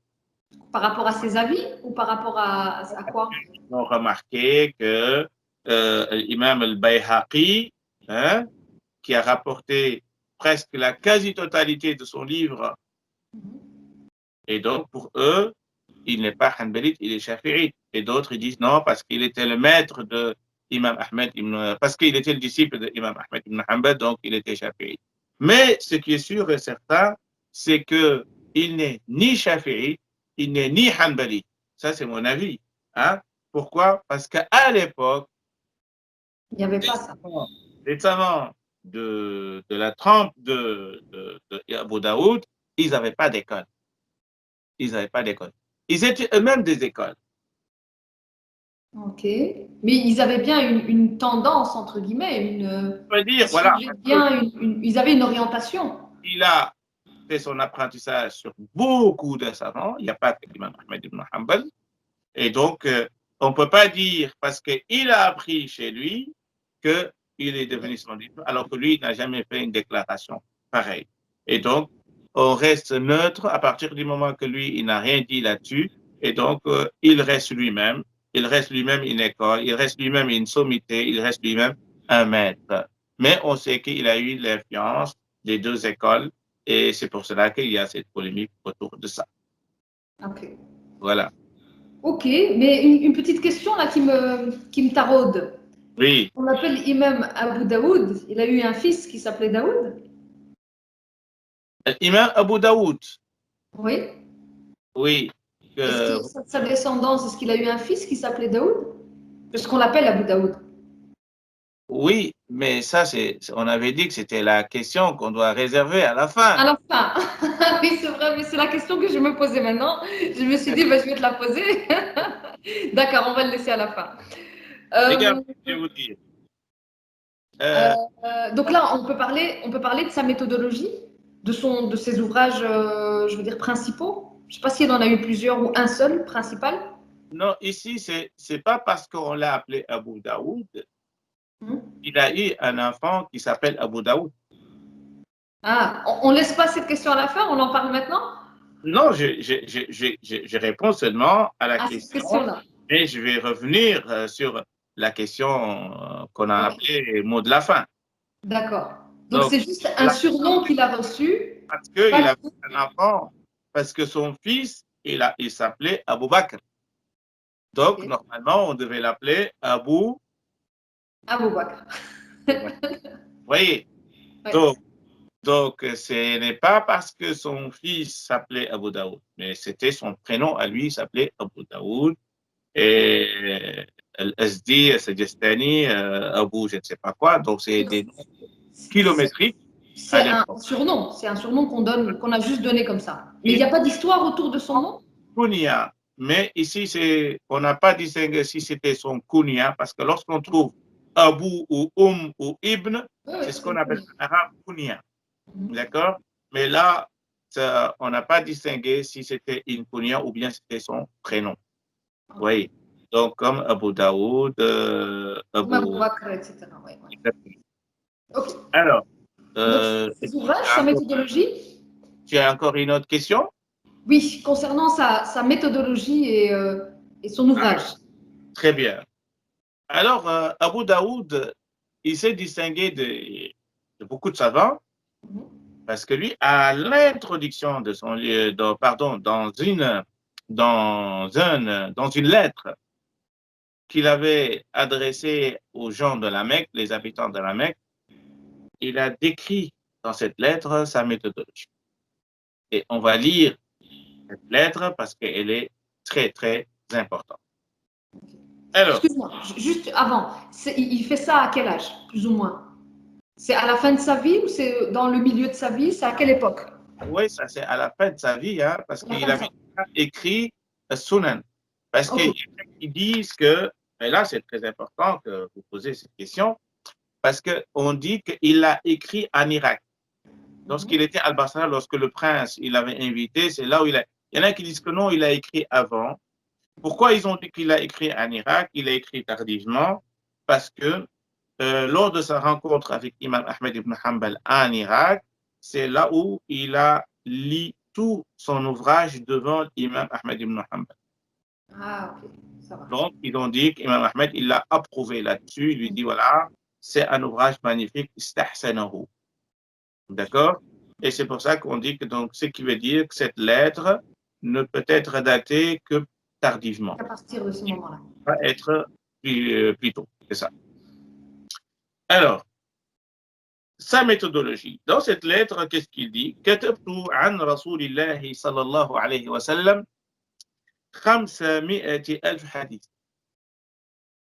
[SPEAKER 1] Par rapport à ses avis ou par rapport à quoi?
[SPEAKER 2] Ils ont remarqué que l'imam al-Bayhaqi, hein, qui a rapporté presque la quasi-totalité de son livre, et donc pour eux, il n'est pas hanbalite, il est shafi'ite. Et d'autres ils disent non, parce qu'il était le maître de Imam Ahmed, parce qu'il était le disciple de Imam Ahmed ibn Hanbal, donc il était shafi'ite. Mais ce qui est sûr et certain, c'est qu'il n'est ni shafi'ite, il n'est ni hanbalite. Ça, c'est mon avis. Hein? Pourquoi? Parce qu'à l'époque,
[SPEAKER 1] Il n'y avait pas ça.
[SPEAKER 2] les savants de la trempe de Abu Daoud, ils n'avaient pas d'école. Ils n'avaient pas d'école. Ils étaient eux-mêmes des écoles.
[SPEAKER 1] Ok. Mais ils avaient bien une tendance, entre guillemets,
[SPEAKER 2] Je veux dire, voilà,
[SPEAKER 1] ils avaient une orientation.
[SPEAKER 2] il a fait son apprentissage sur beaucoup de savants. Il n'y a pas que l'imam Ahmed ibn Hanbal. Et donc, on ne peut pas dire, parce qu'il a appris chez lui, qu'il est devenu son disciple, alors que lui, il n'a jamais fait une déclaration pareille. Et donc, on reste neutre à partir du moment que lui, il n'a rien dit là-dessus. Et donc, il reste lui-même. Il reste lui-même une école. Il reste lui-même une sommité. Il reste lui-même un maître. Mais on sait qu'il a eu l'influence des deux écoles. Et c'est pour cela qu'il y a cette polémique autour de ça.
[SPEAKER 1] Ok.
[SPEAKER 2] Voilà.
[SPEAKER 1] Ok, mais une petite question là qui me taraude.
[SPEAKER 2] Oui.
[SPEAKER 1] On appelle Imam Abu Daoud. Il a eu un fils qui s'appelait Daoud.
[SPEAKER 2] Imam Abu Daoud.
[SPEAKER 1] Oui.
[SPEAKER 2] Oui.
[SPEAKER 1] Est-ce que sa descendance, est-ce qu'il a eu un fils qui s'appelait Daoud? Est-ce qu'on l'appelle Abu Daoud?
[SPEAKER 2] Oui, mais ça, on avait dit que c'était la question qu'on doit réserver à la fin.
[SPEAKER 1] À la fin. Oui, c'est vrai, mais c'est la question que je me posais maintenant. Je me suis dit, bah, je vais te la poser. D'accord, on va le laisser à la fin.
[SPEAKER 2] Regarde, je vais vous dire.
[SPEAKER 1] Donc là, on peut parler de sa méthodologie, de ses ouvrages, je veux dire, principaux. Je ne sais pas s'il en a eu plusieurs ou un seul principal.
[SPEAKER 2] Non, ici, c'est pas parce qu'on l'a appelé Abu Daoud,
[SPEAKER 1] Hmm.
[SPEAKER 2] il a eu un enfant qui s'appelle Abu Daoud.
[SPEAKER 1] Ah, on laisse pas cette question à la fin, on en parle maintenant?
[SPEAKER 2] Non, je réponds seulement à la
[SPEAKER 1] À cette
[SPEAKER 2] question,
[SPEAKER 1] question-là.
[SPEAKER 2] mais je vais revenir sur la question qu'on a
[SPEAKER 1] Ok,
[SPEAKER 2] appelée mot de la fin.
[SPEAKER 1] d'accord. Donc
[SPEAKER 2] Donc,
[SPEAKER 1] c'est juste un surnom qu'il a reçu.
[SPEAKER 2] parce qu'il
[SPEAKER 1] Pas
[SPEAKER 2] avait un enfant, parce que son fils, il s'appelait Abu Bakr. Donc,
[SPEAKER 1] okay.
[SPEAKER 2] normalement, on devait l'appeler Abu.
[SPEAKER 1] Abou Bakr.
[SPEAKER 2] Vous voyez?
[SPEAKER 1] Ouais.
[SPEAKER 2] Donc, ce n'est pas parce que son fils s'appelait Abu Daoud, mais c'était son prénom à lui, il s'appelait Abu Daoud. Et Al-Azdi, Sajistani, Abu, je ne sais pas quoi. Donc, c'est des noms kilométriques à
[SPEAKER 1] C'est un
[SPEAKER 2] l'époque.
[SPEAKER 1] surnom, c'est un surnom qu'on donne, qu'on a juste donné comme ça. Mais il n'y a pas d'histoire autour de son nom?
[SPEAKER 2] Kunya. Mais ici, on n'a pas distingué si c'était son kunya, parce que lorsqu'on trouve Abu ou ou Ibn,
[SPEAKER 1] Oui, oui,
[SPEAKER 2] c'est ce
[SPEAKER 1] c'est
[SPEAKER 2] qu'on
[SPEAKER 1] une
[SPEAKER 2] appelle
[SPEAKER 1] kunya.
[SPEAKER 2] en arabe kunya.
[SPEAKER 1] Mhm.
[SPEAKER 2] D'accord? Mais là, on n'a pas distingué si c'était une kunya ou bien c'était son prénom.
[SPEAKER 1] Okay.
[SPEAKER 2] Oui. Donc, comme Abu Daoud,
[SPEAKER 1] Comme Abou
[SPEAKER 2] Abu.
[SPEAKER 1] Bakr, etc. Ouais, ouais. Ok.
[SPEAKER 2] Alors,
[SPEAKER 1] Donc, ses ouvrages, sa méthodologie?
[SPEAKER 2] tu as encore une autre question?
[SPEAKER 1] Oui, concernant sa méthodologie et son ouvrage.
[SPEAKER 2] Très bien. Alors, Abu Daoud, il s'est distingué de beaucoup de savants
[SPEAKER 1] Mhm.
[SPEAKER 2] parce que lui, à l'introduction de son pardon, dans une lettre qu'il avait adressée aux gens de la Mecque, les habitants de la Mecque, il a décrit dans cette lettre sa méthodologie. Et on va lire cette lettre parce qu'elle est très, très importante. Alors,
[SPEAKER 1] Excuse-moi, juste avant, il fait ça à quel âge, plus ou moins? C'est à la fin de sa vie ou c'est dans le milieu de sa vie? C'est à quelle époque?
[SPEAKER 2] Oui, ça c'est à la fin de sa vie, hein, parce
[SPEAKER 1] À la fin
[SPEAKER 2] qu'il
[SPEAKER 1] de
[SPEAKER 2] avait
[SPEAKER 1] sa vie.
[SPEAKER 2] écrit Sunan. Parce
[SPEAKER 1] Ok.
[SPEAKER 2] qu'ils disent que, et là c'est très important que vous posez cette question, parce qu'on dit qu'il l'a écrit en Irak. Lorsqu'il était à Al-Basra, lorsque le prince il l'avait invité, c'est là où il a. Il y en a qui disent que non, il a écrit avant. Pourquoi ils ont dit qu'il a écrit en Irak? Il a écrit tardivement, parce que lors de sa rencontre avec Imam Ahmed ibn Hanbal en Irak, c'est là où il a lu tout son ouvrage devant Imam Ahmed ibn Hanbal.
[SPEAKER 1] Ah, ok, ça marche.
[SPEAKER 2] Donc, ils ont dit qu'Imam Ahmed, il l'a approuvé là-dessus. Il lui dit, voilà, c'est un ouvrage magnifique, istahsanahu. D'accord? Et c'est pour ça qu'on dit que, donc, ce qui veut dire que cette lettre ne peut être datée que tardivement.
[SPEAKER 1] À partir de ce moment-là.
[SPEAKER 2] Va être plus tôt. C'est ça. Alors, sa méthodologie. Dans cette lettre, qu'est-ce qu'il dit? كتبت عن رسول الله صلى الله عليه وسلم 500,000 حديث.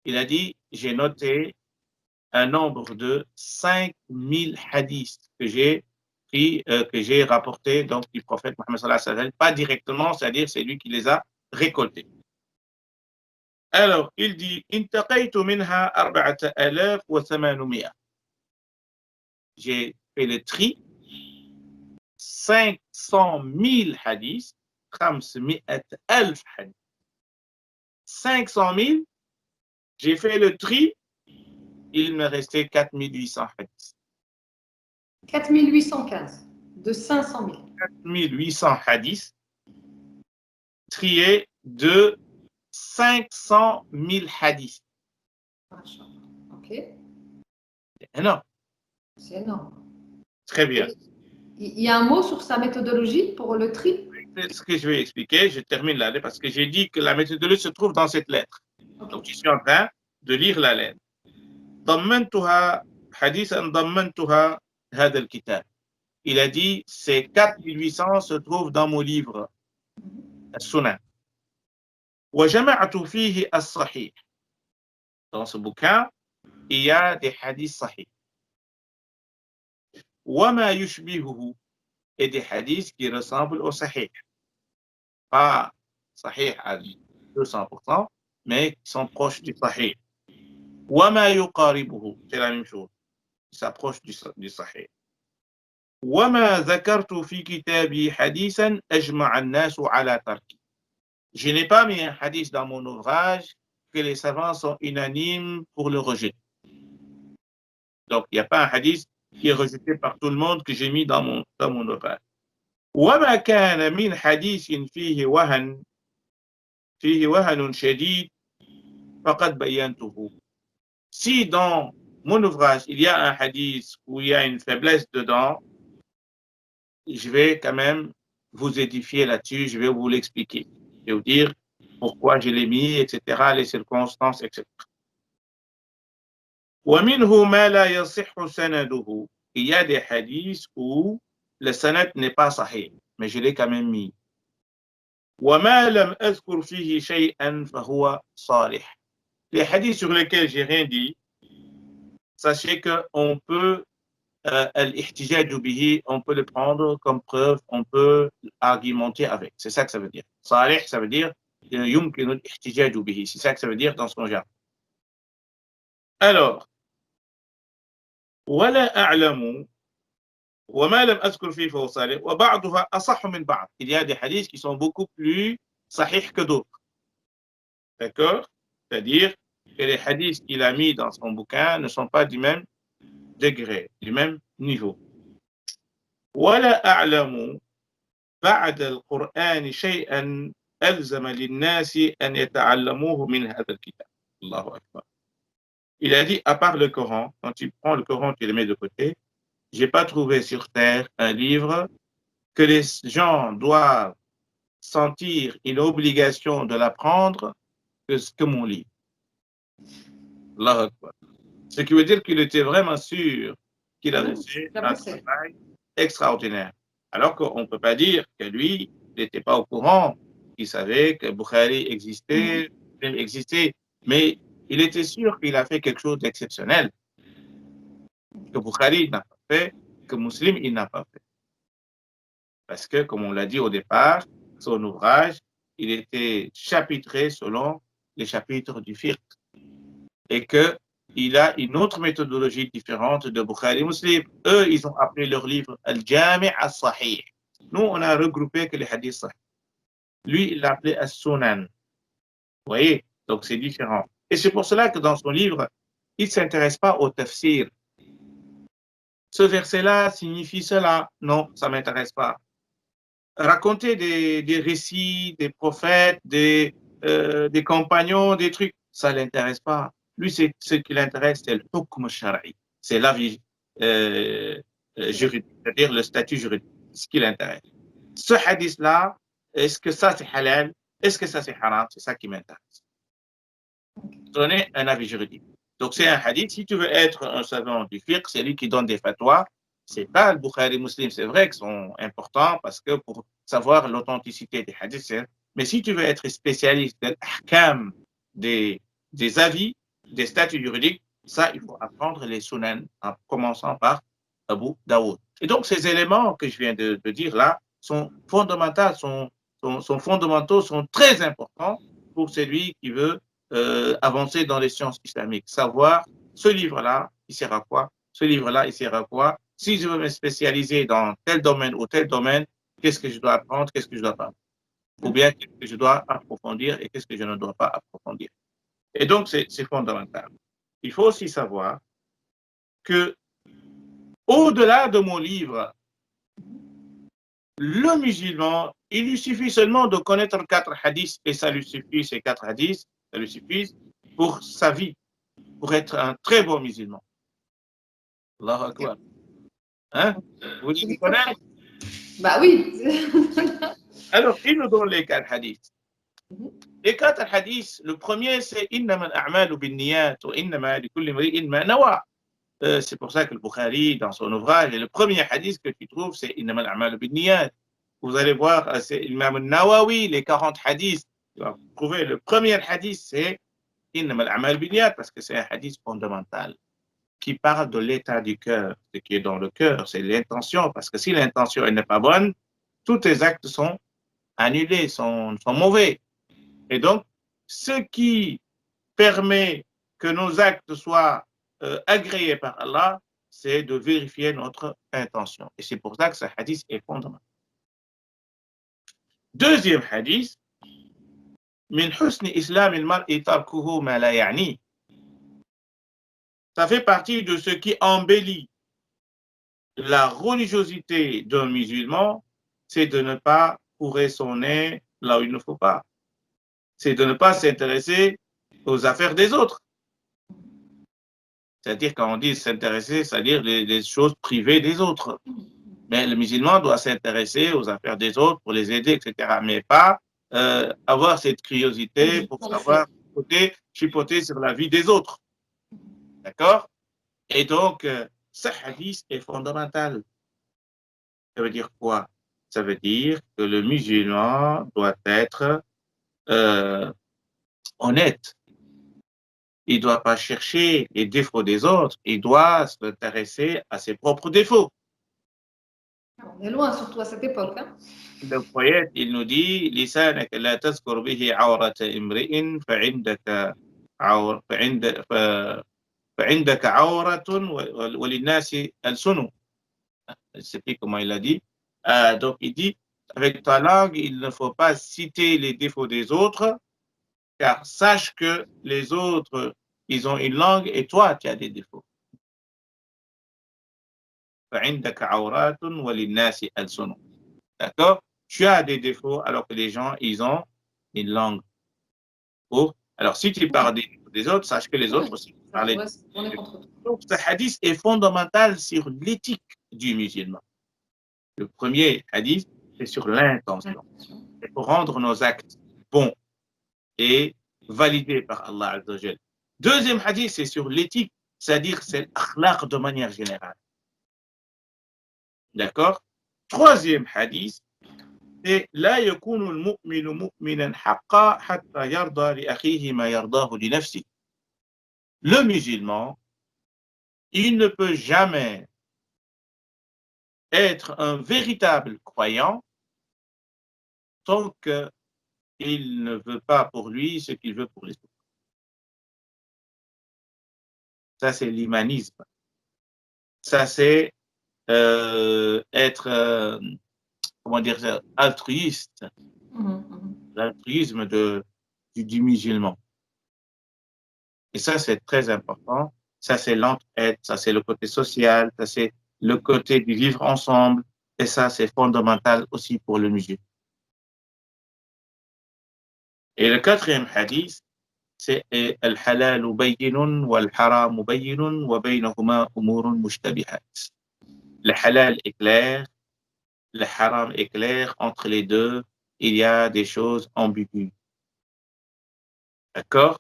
[SPEAKER 2] Il a dit, j'ai noté un nombre de 5000 hadiths que j'ai pris, que j'ai rapporté donc du prophète Mohammed sallallahu alayhi wa sallam, pas directement, c'est-à-dire c'est lui qui les a récoltés. Alors, il dit, انتقيت منها 4800. J'ai fait le tri 500 000 hadiths, 500,000 hadiths. 500 000, j'ai fait le tri, il me restait 4800 hadiths.
[SPEAKER 1] 4815, de 500 000.
[SPEAKER 2] 4800 hadiths, triés de 500 000 hadiths.
[SPEAKER 1] Ok.
[SPEAKER 2] C'est énorme.
[SPEAKER 1] C'est énorme.
[SPEAKER 2] Très bien.
[SPEAKER 1] Il y a un mot sur sa méthodologie pour le tri?
[SPEAKER 2] C'est ce que je vais expliquer. Je termine la lettre parce que j'ai dit que la méthodologie se trouve dans cette lettre.
[SPEAKER 1] Okay.
[SPEAKER 2] Donc, je suis en train de lire la lettre. ضمنتها حديثا ضمنتها هذا الكتاب. Il a dit, ces 4800 se trouvent dans mon livre, Sunan. وجمعت فيه الصحيح. Dans ce bouquin, il y a des hadiths sahih. وما يشبهه, et des hadiths qui ressemblent au sahih. Pas sahih à 200%, mais qui sont proches du sahih. وما يقاربه, c'est la même chose. Il s'approche du sahih. وما ذكرت في كتابي حديثا أجمع الناس على تركه. Je n'ai pas mis un hadith dans mon ouvrage que les savants sont unanimes pour le rejet. Donc, il n'y a pas un hadith qui est rejeté par tout le monde que j'ai mis dans mon ouvrage. وما كان من حديث فيه وهن شديد فقد بينته. Si dans mon ouvrage, il y a un hadith où il y a une faiblesse dedans, je vais quand même vous édifier là-dessus, je vais vous l'expliquer. Je vais vous dire pourquoi je l'ai mis, etc., les circonstances, etc. ومنه ما لا يصح سنده. Il y a des hadiths où le sanad n'est pas sahih, mais je l'ai quand même mis. وما لم أذكر فيه شيئا فهو صالح. Les hadiths sur lesquels j'ai rien dit, sachez qu'on peut al-ihtijaj bihi, on peut le prendre comme preuve, on peut argumenter avec. C'est ça que ça veut dire. Salih, ça veut dire yumkinu al-ihtijaj bihi. C'est ça que ça veut dire dans son genre. Alors, ولا أعلم وما لم أذكر فيه فهو صالح وبعضها أصح من بعض. Il y a des hadiths qui sont beaucoup plus sahih que d'autres. D'accord? C'est-à-dire que les hadiths qu'il a mis dans son bouquin ne sont pas du même degré, du même niveau. ولا أعلم بعد القرآن شيئا ألزم للناس أن يتعلموه من هذا الكتاب. الله أكبر. Il a dit, à part le Coran, quand tu prends le Coran, tu le mets de côté, j'ai pas trouvé sur terre un livre que les gens doivent sentir une obligation de l'apprendre que mon livre. Allahu Akbar. Ce qui veut dire qu'il était vraiment sûr qu'il avait fait un travail extraordinaire. Alors qu'on ne peut pas dire que lui, il n'était pas au courant, il savait que Bukhari existait, mais il était sûr qu'il a fait quelque chose d'exceptionnel. que Bukhari n'a pas fait, que Muslim il n'a pas fait. Parce que, comme on l'a dit au départ, son ouvrage, il était chapitré selon les chapitres du fiqh et qu'il a une autre méthodologie différente de Bukhari et Muslim. Eux, ils ont appelé leur livre Al-Jami' al-Sahih. Nous, on a regroupé que les hadiths sahih. Lui, il l'a appelé As-Sunan. Vous voyez? Donc, c'est différent. Et c'est pour cela que dans son livre, il ne s'intéresse pas au tafsir. Ce verset-là signifie cela. Non, ça ne m'intéresse pas. Raconter des récits, des prophètes, des compagnons, des trucs, ça ne l'intéresse pas. Lui, ce qui l'intéresse, c'est le hukm shara'i. C'est l'avis juridique, c'est-à-dire le statut juridique. C'est ce qui l'intéresse. Ce hadith-là, est-ce que ça c'est halal? Est-ce que ça c'est haram? C'est ça qui m'intéresse. Donner un avis juridique. Donc c'est un hadith. Si tu veux être un savant du fiqh, c'est lui qui donne des fatwas. C'est pas le Bukhari Muslim. C'est vrai qu'ils sont importants parce que pour savoir l'authenticité des hadiths, mais si tu veux être spécialiste de l'ahkam, des avis, des statuts juridiques, ça, il faut apprendre les sunan, en commençant par Abu Daoud. Et donc, ces éléments que je viens de dire là sont fondamentaux, sont très importants pour celui qui veut avancer dans les sciences islamiques. Savoir, ce livre-là, il sert à quoi? Ce livre-là, il sert à quoi? Si je veux me spécialiser dans tel domaine ou tel domaine, qu'est-ce que je dois apprendre, qu'est-ce que je dois pas? Ou bien qu'est-ce que je dois approfondir et qu'est-ce que je ne dois pas approfondir. Et donc, c'est fondamental. Il faut aussi savoir que, au-delà de mon livre, le musulman, il lui suffit seulement de connaître 4 hadiths et ça lui suffit, ces 4 hadiths, ça lui suffit pour sa vie, pour être un très bon musulman. Allahu Akbar. Hein? Vous voulez connaître?
[SPEAKER 1] Bah oui.
[SPEAKER 2] Alors, il nous donne les 4 hadiths. Les 4 hadiths, le premier c'est Innama al-a'malu bin-niyat wa innama likulli imri'in ma nawa. C'est pour ça que le Bukhari, dans son ouvrage, le premier hadith que tu trouves, c'est Innama al-a'malu bin-niyat. Vous allez voir, c'est Imam al-Nawawi, les 40 hadiths. Vous trouvez le premier hadith, c'est Innama al-a'malu bin-niyat, parce que c'est un hadith fondamental qui parle de l'état du cœur. Ce qui est dans le cœur, c'est l'intention, parce que si l'intention n'est pas bonne, tous tes actes sont annulés, sont mauvais. Et donc, ce qui permet que nos actes soient agréés par Allah, c'est de vérifier notre intention. Et c'est pour ça que ce hadith est fondamental. Deuxième hadith, min husni islam al-mar'i tarkuhu ma la ya'ni. Ça fait partie de ce qui embellit la religiosité d'un musulman, c'est de ne pas fourrer son nez là où il ne faut pas. C'est de ne pas s'intéresser aux affaires des autres. C'est-à-dire, quand on dit s'intéresser, c'est-à-dire les choses privées des autres. Mais le musulman doit s'intéresser aux affaires des autres pour les aider, etc. Mais pas avoir cette curiosité pour savoir chipoter sur la vie des autres. D'accord? Et donc, ce hadith est fondamental. Ça veut dire quoi? Ça veut dire que le musulman doit être honnête. Il ne doit pas chercher les défauts des autres, il doit s'intéresser à ses propres défauts.
[SPEAKER 1] On est loin, surtout à cette époque. Hein.
[SPEAKER 2] Le prophète, il nous dit لسانك لا تذكر به عورة امرئ فعندك عورة وللناس ألسن. Je ne sais plus comment il a dit. Donc il dit, avec ta langue, il ne faut pas citer les défauts des autres, car sache que les autres, ils ont une langue et toi, tu as des défauts. D'accord? Tu as des défauts alors que les gens, ils ont une langue. Alors, si tu parles des défauts des autres, sache que les autres aussi parlent. Donc, ce hadith est fondamental sur l'éthique du musulman. Le premier hadith, c'est sur l'intention. C'est pour rendre nos actes bons et validés par Allah Azza wa Jal. Deuxième hadith, c'est sur l'éthique, c'est-à-dire c'est l'akhlaq de manière générale. D'accord? Troisième hadith, c'est لا يكون المؤمن مؤمنا حقا حتى يرضى لأخيه ما يرضاه لنفسه. Le musulman, il ne peut jamais être un véritable croyant tant qu'il ne veut pas pour lui ce qu'il veut pour les autres. Ça, c'est l'humanisme. Ça, c'est être, comment dire ça, altruiste. L'altruisme du musulman. Et ça, c'est très important. Ça, c'est l'entraide, ça, c'est le côté social, ça, c'est le côté du vivre ensemble. Et ça, c'est fondamental aussi pour le musulman. Et le quatrième hadith, c'est al-halal bayyinun wal-haram bayyinun wa baynahuma umurun mushtabihat. Le halal est clair, le haram est clair. Entre les deux, il y a des choses ambiguës. D'accord?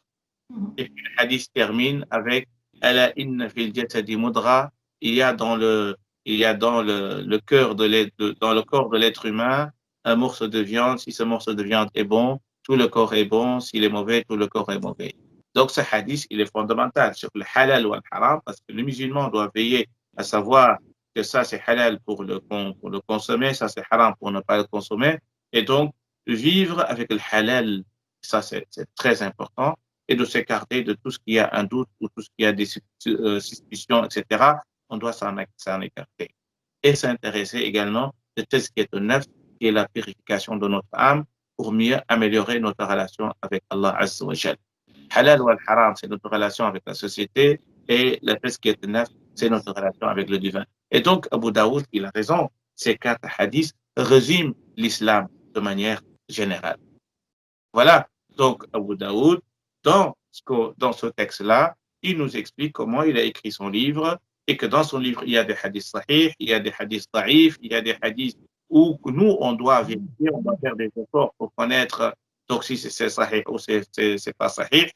[SPEAKER 2] Et puis le hadith termine avec Ala inna fil jasadi mudra. Il y a dans le cœur dans le corps de l'être humain un morceau de viande. Si ce morceau de viande est bon, tout le corps est bon. S'il est mauvais, tout le corps est mauvais. Donc ce hadith, il est fondamental sur le halal ou le haram parce que le musulman doit veiller à savoir que ça c'est halal pour le consommer, ça c'est haram pour ne pas le consommer. Et donc vivre avec le halal, ça c'est très important. Et de s'écarter de tout ce qui a un doute ou tout ce qui a des suspicions, etc. On doit s'en écarter. Et s'intéresser également de ce qui est neuf, qui est la purification de notre âme pour mieux améliorer notre relation avec Allah Azza wa Jal. Halal ou al-haram, c'est notre relation avec la société et le fait qui est neuf, c'est notre relation avec le divin. Et donc, Abu Daoud, il a raison, ces 4 hadiths résument l'islam de manière générale. Voilà, donc Abu Daoud, dans ce texte-là, il nous explique comment il a écrit son livre et que dans son livre, il y a des hadiths sahih, il y a des hadiths daïf, il y a des hadiths où nous, on doit vérifier, on doit faire des efforts pour connaître donc si c'est sahih ou c'est pas sahih.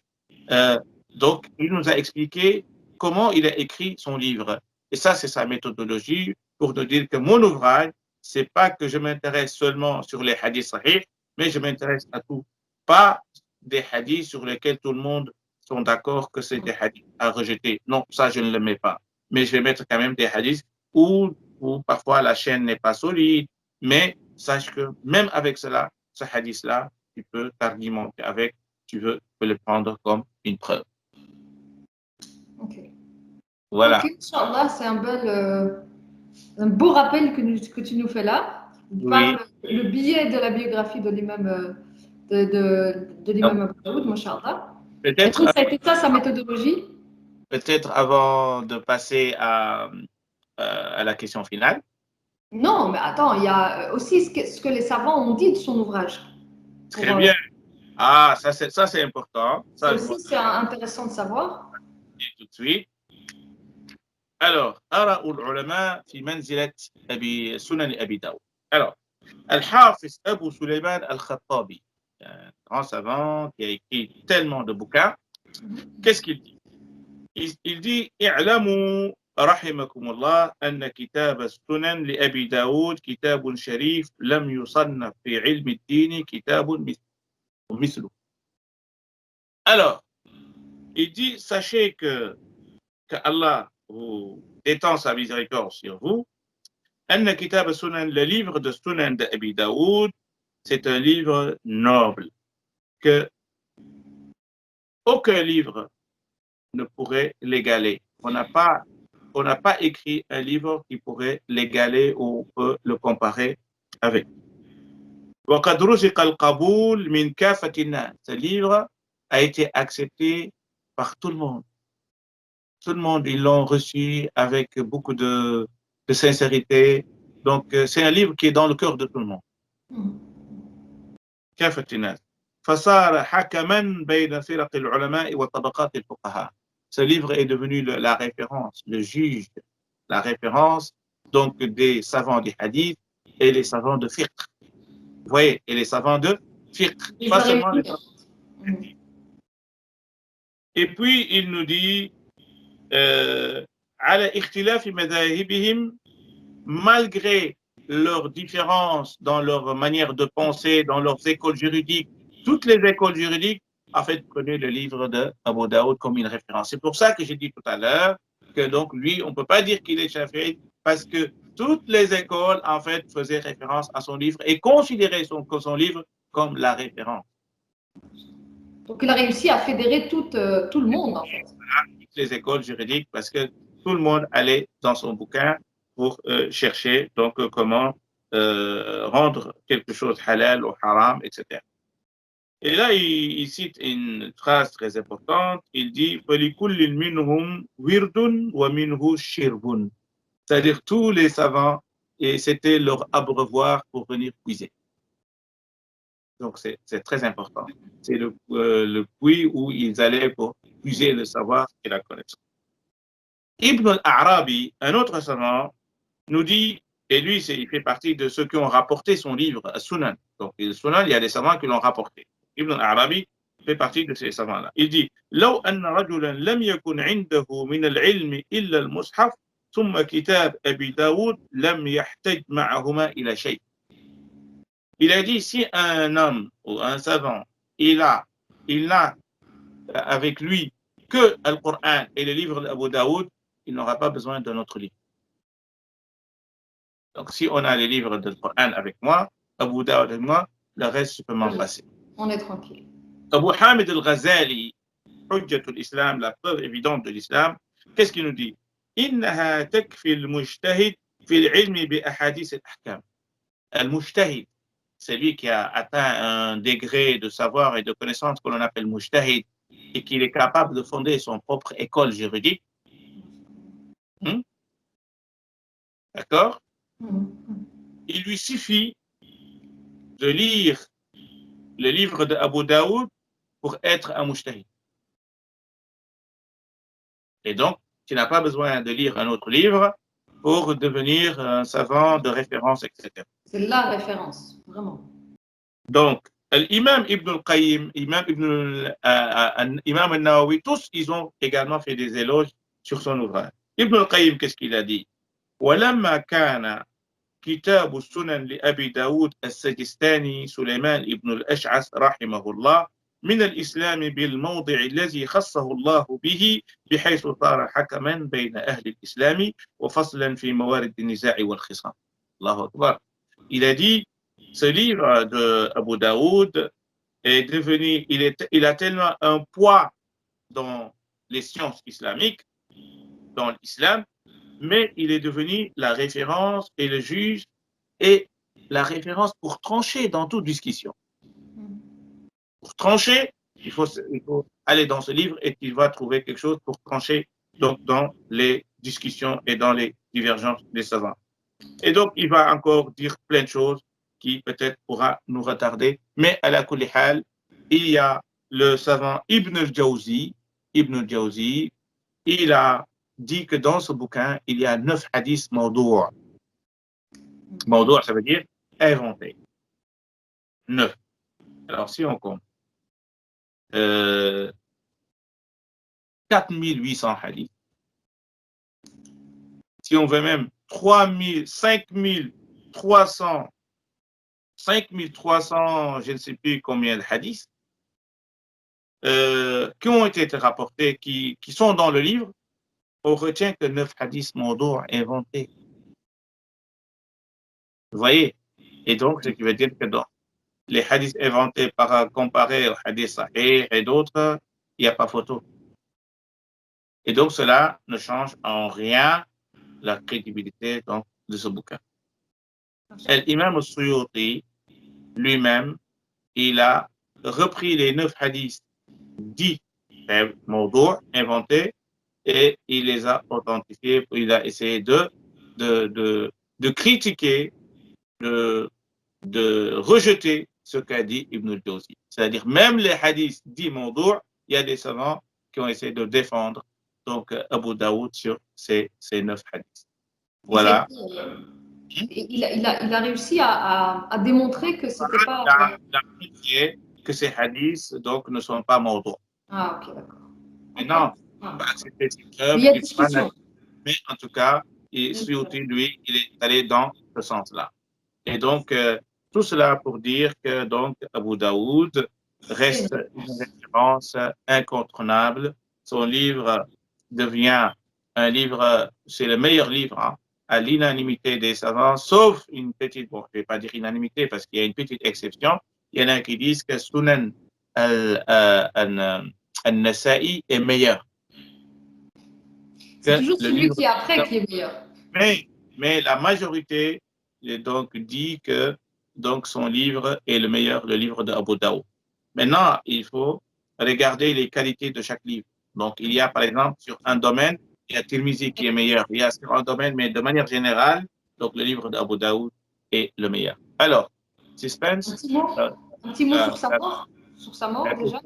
[SPEAKER 2] Donc, il nous a expliqué comment il a écrit son livre. Et ça, c'est sa méthodologie pour nous dire que mon ouvrage, c'est pas que je m'intéresse seulement sur les hadiths sahih, mais je m'intéresse à tout. Pas des hadiths sur lesquels tout le monde sont d'accord que c'est des hadiths à rejeter. Non, ça, je ne le mets pas. Mais je vais mettre quand même des hadiths où parfois la chaîne n'est pas solide. Mais sache que même avec cela, ce hadith-là, tu peux t'argumenter avec, tu peux le prendre comme une preuve.
[SPEAKER 1] Ok.
[SPEAKER 2] Voilà.
[SPEAKER 1] Ok, Inch'Allah, c'est un beau rappel que tu nous fais là.
[SPEAKER 2] Oui.
[SPEAKER 1] Le billet de la biographie de l'imam de l'imam Abu Daoud, Masha'Allah. Est-ce que ça a été ça sa méthodologie?
[SPEAKER 2] Peut-être avant de passer à la question finale.
[SPEAKER 1] Non, mais attends, il y a aussi ce que les savants ont dit de son ouvrage.
[SPEAKER 2] Très bien. Ah, ça c'est important.
[SPEAKER 1] Ça aussi, c'est intéressant de savoir.
[SPEAKER 2] Tout de suite. Alors, آراء العلماء في منزلة سنن أبي داود. Alors, Al-Hafiz Abu Sulayman Al-Khattabi, un grand savant qui a écrit tellement de bouquins, qu'est-ce qu'il dit? Il dit اعلموا رحمكم الله أن كتاب السنن لأبي داود كتاب شريف لم يصنف في علم الدين كتاب مثله. Alors, il dit sachez que Allah vous étend sa miséricorde sur vous. أن كتاب السنن, le livre de Sunan d'Abi Daoud, c'est un livre noble que aucun livre ne pourrait l'égaler. On n'a pas écrit un livre qui pourrait l'égaler ou peut le comparer avec. وقد رزق القبول من كافة الناس. Ce livre a été accepté par tout le monde. Tout le monde, ils l'ont reçu avec beaucoup de sincérité. Donc, c'est un livre qui est dans le cœur de tout le monde. كافة الناس. فصار حكما بين فرق العلماء وطبقات الفقهاء. Ce livre est devenu la référence, le juge, la référence donc des savants du hadith et les savants de fiqh. Vous voyez, et les savants de fiqh, pas seulement les savants de hadith. Et puis, il nous dit على اختلاف مذاهبهم, malgré leurs différences dans leur manière de penser, dans leurs écoles juridiques, toutes les écoles juridiques, en fait, prenez le livre de Abu Daoud comme une référence. C'est pour ça que j'ai dit tout à l'heure que donc lui, on ne peut pas dire qu'il est Shafi'i parce que toutes les écoles, en fait, faisaient référence à son livre et considéraient son livre comme la référence.
[SPEAKER 1] Donc, il a réussi à fédérer tout le monde, en fait.
[SPEAKER 2] Toutes les écoles juridiques, parce que tout le monde allait dans son bouquin pour chercher donc comment rendre quelque chose halal ou haram, etc. Et là, il cite une phrase très importante. Il dit فَلِكُلٍّ مِّنْهُمْ وِرْدٌ وَمِنْهُ شِرْبٌ. C'est-à-dire tous les savants, et c'était leur abreuvoir pour venir puiser. Donc, c'est très important. C'est le puits où ils allaient pour puiser le savoir et la connaissance. Ibn al-Arabi, un autre savant, nous dit, et lui, il fait partie de ceux qui ont rapporté son livre, Sunan. Donc, le Sunan, il y a des savants qui l'ont rapporté. Ibn al-Arabi fait partie de ces savants-là. Il dit, لو أن رجلا لم يكن عنده من العلم إلا المصحف ثم كتاب أبي داود لم يحتج معهما إلى شيء. Il a dit, si un homme ou un savant, il n'a avec lui que le Coran et le livre d'Abu Daoud, il n'aura pas besoin d'un autre livre. Donc, si on a les livres du Coran avec moi, Abu Daoud avec moi, le reste, je peux m'en passer.
[SPEAKER 1] On est tranquille.
[SPEAKER 2] Abu Hamid al-Ghazali, Hujjatul Islam, la preuve évidente de l'islam, qu'est-ce qu'il nous dit? إنها تكفي المجتهد في العلم بأحاديث الأحكام. المجتهد, c'est lui qui a atteint un degré de savoir et de connaissance que l'on appelle mujtahid et qu'il est capable de fonder son propre école juridique. D'accord? Il lui suffit de lire le livre d'Abu Daoud pour être un mujtahid. Et donc, tu n'as pas besoin de lire un autre livre pour devenir un savant de référence, etc.
[SPEAKER 1] C'est la référence, vraiment.
[SPEAKER 2] Donc, l'imam Ibn al-Qayyim, imam al-Nawawi, tous, ils ont également fait des éloges sur son ouvrage. Ibn al-Qayyim, qu'est-ce qu'il a dit? وَلَمَّا كَانَ كتاب السنن لأبي داود السجستاني سليمان ابن الأشعث رحمه الله من الإسلام بالموضع الذي خصه الله به بحيث صار حكما بين أهل الإسلام وفصلا في موارد النزاع والخصام. الله أكبر. Il a dit, ce livre d'Abu Daoud est devenu, il a tellement un poids dans les sciences islamiques, dans l'islam, mais il est devenu la référence et le juge et la référence pour trancher dans toute discussion. Pour trancher, il faut aller dans ce livre et il va trouver quelque chose pour trancher donc, dans les discussions et dans les divergences des savants. Et donc, il va encore dire plein de choses qui peut-être pourra nous retarder. Mais à la kulli hal, il y a le savant Ibn al-Jawzi. Ibn al-Jawzi, il a dit que dans ce bouquin, il y a 9 hadiths mawdou'. Mawdou', ça veut dire inventé. 9. Alors, si on compte 4800 hadiths, si on veut même 5300, je ne sais plus combien de hadiths, qui ont été rapportés, qui sont dans le livre, on retient que 9 hadiths mawdou' inventés. Vous voyez? Et donc, ce qui veut dire que dans les hadiths inventés comparés aux hadiths sahih et d'autres, il n'y a pas photo. Et donc, cela ne change en rien la crédibilité donc, de ce bouquin. L'imam al-Suyuti, lui-même, il a repris les 9 hadiths dits mawdou' inventés et il les a authentifiés, il a essayé de critiquer, de rejeter ce qu'a dit Ibn al-Jawzi. C'est-à-dire, même les hadiths dits mawdou', il y a des savants qui ont essayé de défendre donc, Abu Daoud sur ces 9 hadiths. Voilà.
[SPEAKER 1] Il a réussi à démontrer que c'était pas...
[SPEAKER 2] Il a montré que ces hadiths donc, ne sont pas mawdou'.
[SPEAKER 1] Ah, ok, d'accord.
[SPEAKER 2] Maintenant, c'était
[SPEAKER 1] il y a discussion.
[SPEAKER 2] Mais en tout cas, Suyuti, lui, il est allé dans ce sens-là. Et donc, tout cela pour dire que donc, Abu Daoud reste une référence incontournable. Son livre devient un livre, c'est le meilleur livre hein, à l'unanimité des savants, sauf une petite, bon, je ne vais pas dire unanimité parce qu'il y a une petite exception. Il y en a qui disent que Sunan al-Nasa'i est meilleur
[SPEAKER 1] C'est
[SPEAKER 2] que
[SPEAKER 1] toujours
[SPEAKER 2] le
[SPEAKER 1] celui
[SPEAKER 2] livre.
[SPEAKER 1] qui est après qui est meilleur.
[SPEAKER 2] Mais la majorité donc, dit que donc, son livre est le meilleur, le livre d'Abu Daoud. Maintenant, il faut regarder les qualités de chaque livre. Donc, il y a par exemple sur un domaine, il y a Tirmizi qui est meilleur. Il y a sur un domaine, mais de manière générale, donc le livre d'Abu Daoud est le meilleur. Alors, Suspense.
[SPEAKER 1] Un petit mot sur sa mort. Sur sa mort déjà.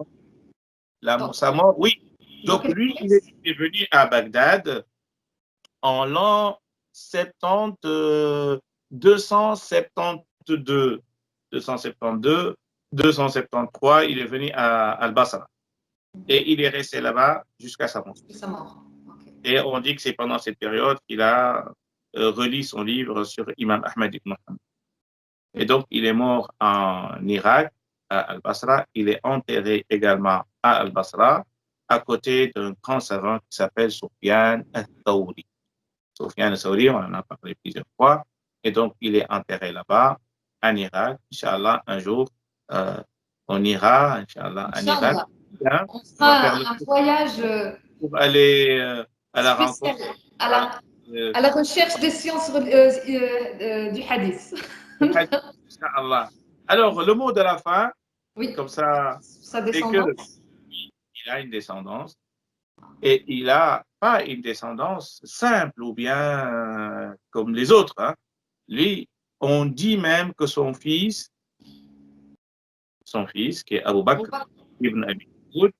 [SPEAKER 2] Sa mort, oui. Donc, lui, il est venu à Bagdad en l'an 272, 273, il est venu à Al-Basra. Et il est resté là-bas jusqu'à sa mort. Okay. Et on dit que c'est pendant cette période qu'il a relis son livre sur Imam Ahmad ibn Hanbal. Et donc, il est mort en Irak, à Al-Basra. Il est enterré également à Al-Basra, à côté d'un grand savant qui s'appelle Sufyan al-Thawri. Sufyan al-Thawri, on en a parlé plusieurs fois. Et donc, il est enterré là-bas, en Irak. Inch'Allah, un jour, on ira, Inch'Allah, en Irak.
[SPEAKER 1] Hein, on fera un voyage
[SPEAKER 2] pour aller à la rencontre.
[SPEAKER 1] À la recherche des sciences du hadith.
[SPEAKER 2] Inch'Allah. Alors, le mot de la fin, oui, comme ça, c'est qu'il a une descendance. Et il n'a pas une descendance simple ou bien comme les autres. Hein. Lui, on dit même que son fils, qui est Abu Bakr ibn Abi Daoud,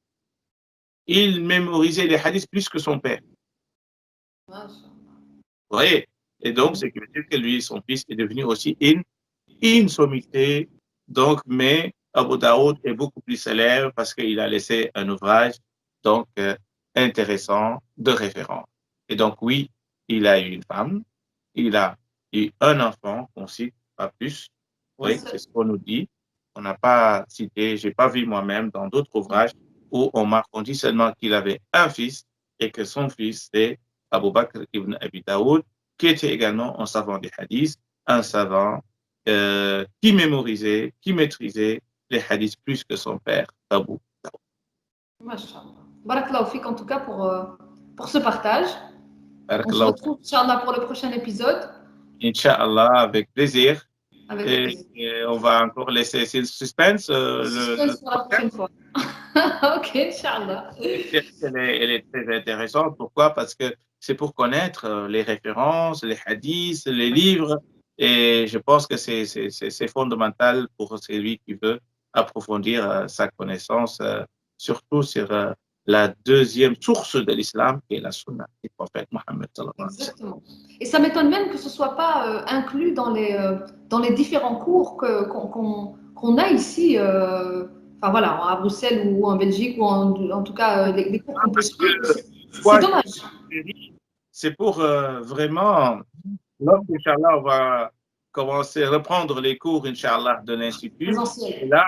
[SPEAKER 2] il mémorisait les hadiths plus que son père. Vous voyez? Et donc, c'est que lui, son fils, est devenu aussi une sommité. Donc, mais Abu Daoud est beaucoup plus célèbre parce qu'il a laissé un ouvrage donc intéressant de référence. Et donc, oui, il a eu une femme, il a eu un enfant, on cite pas plus. Oui, c'est ce qu'on nous dit. On n'a pas cité, je n'ai pas vu moi-même dans d'autres ouvrages où on dit seulement qu'il avait un fils et que son fils, c'est Abu Bakr ibn Abi Daoud, qui était également un savant des hadiths, un savant qui mémorisait, qui maîtrisait les hadiths plus que son père, Abu Daoud.
[SPEAKER 1] Masha'Allah. Barakallahu fik en tout cas pour ce partage. On se retrouve, Inch'Allah, pour le prochain épisode.
[SPEAKER 2] Inch'Allah, avec plaisir. Et on va encore laisser suspense.
[SPEAKER 1] Suspense pour la prochaine fois. Ok, Inch'Allah.
[SPEAKER 2] Elle est très intéressante. Pourquoi? Parce que c'est pour connaître les références, les hadiths, les livres. Et je pense que c'est fondamental pour celui qui veut approfondir sa connaissance, surtout sur la deuxième source de l'islam, qui est la sunna du prophète Mohammed.
[SPEAKER 1] Exactement. Et ça m'étonne même que ce ne soit pas inclus dans les différents cours qu'on a ici, enfin voilà, à Bruxelles ou en Belgique, ou en tout cas les cours qu'on peut suivre. C'est dommage.
[SPEAKER 2] C'est pour vraiment, lorsque, Inch'Allah, on va commencer à reprendre les cours, Inch'Allah, de l'Institut. Et là,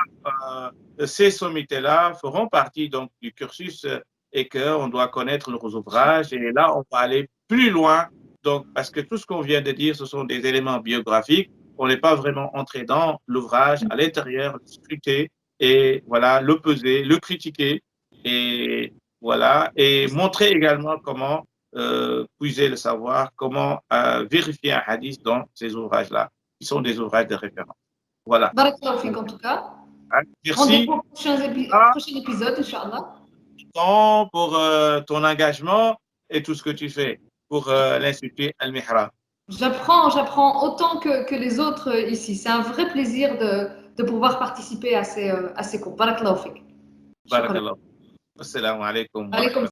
[SPEAKER 2] ces sommités-là feront partie donc du cursus et qu'on doit connaître leurs ouvrages. Et là, on va aller plus loin. Donc, parce que tout ce qu'on vient de dire, ce sont des éléments biographiques. On n'est pas vraiment entré dans l'ouvrage, à l'intérieur, le scruter et voilà, le peser, le critiquer et voilà, et montrer également comment puiser le savoir, comment vérifier un hadith dans ces ouvrages-là, qui sont des ouvrages de référence. Voilà.
[SPEAKER 1] Barakallahu fik en tout cas.
[SPEAKER 2] Merci.
[SPEAKER 1] Rendez-vous au prochain épisode, Inch'Allah.
[SPEAKER 2] Pour ton engagement et tout ce que tu fais pour l'Institut Al-Mihrab.
[SPEAKER 1] J'apprends autant que les autres ici. C'est un vrai plaisir de pouvoir participer à ces cours. Barakallahu fik.
[SPEAKER 2] Barakallahu. Assalamu alaikum.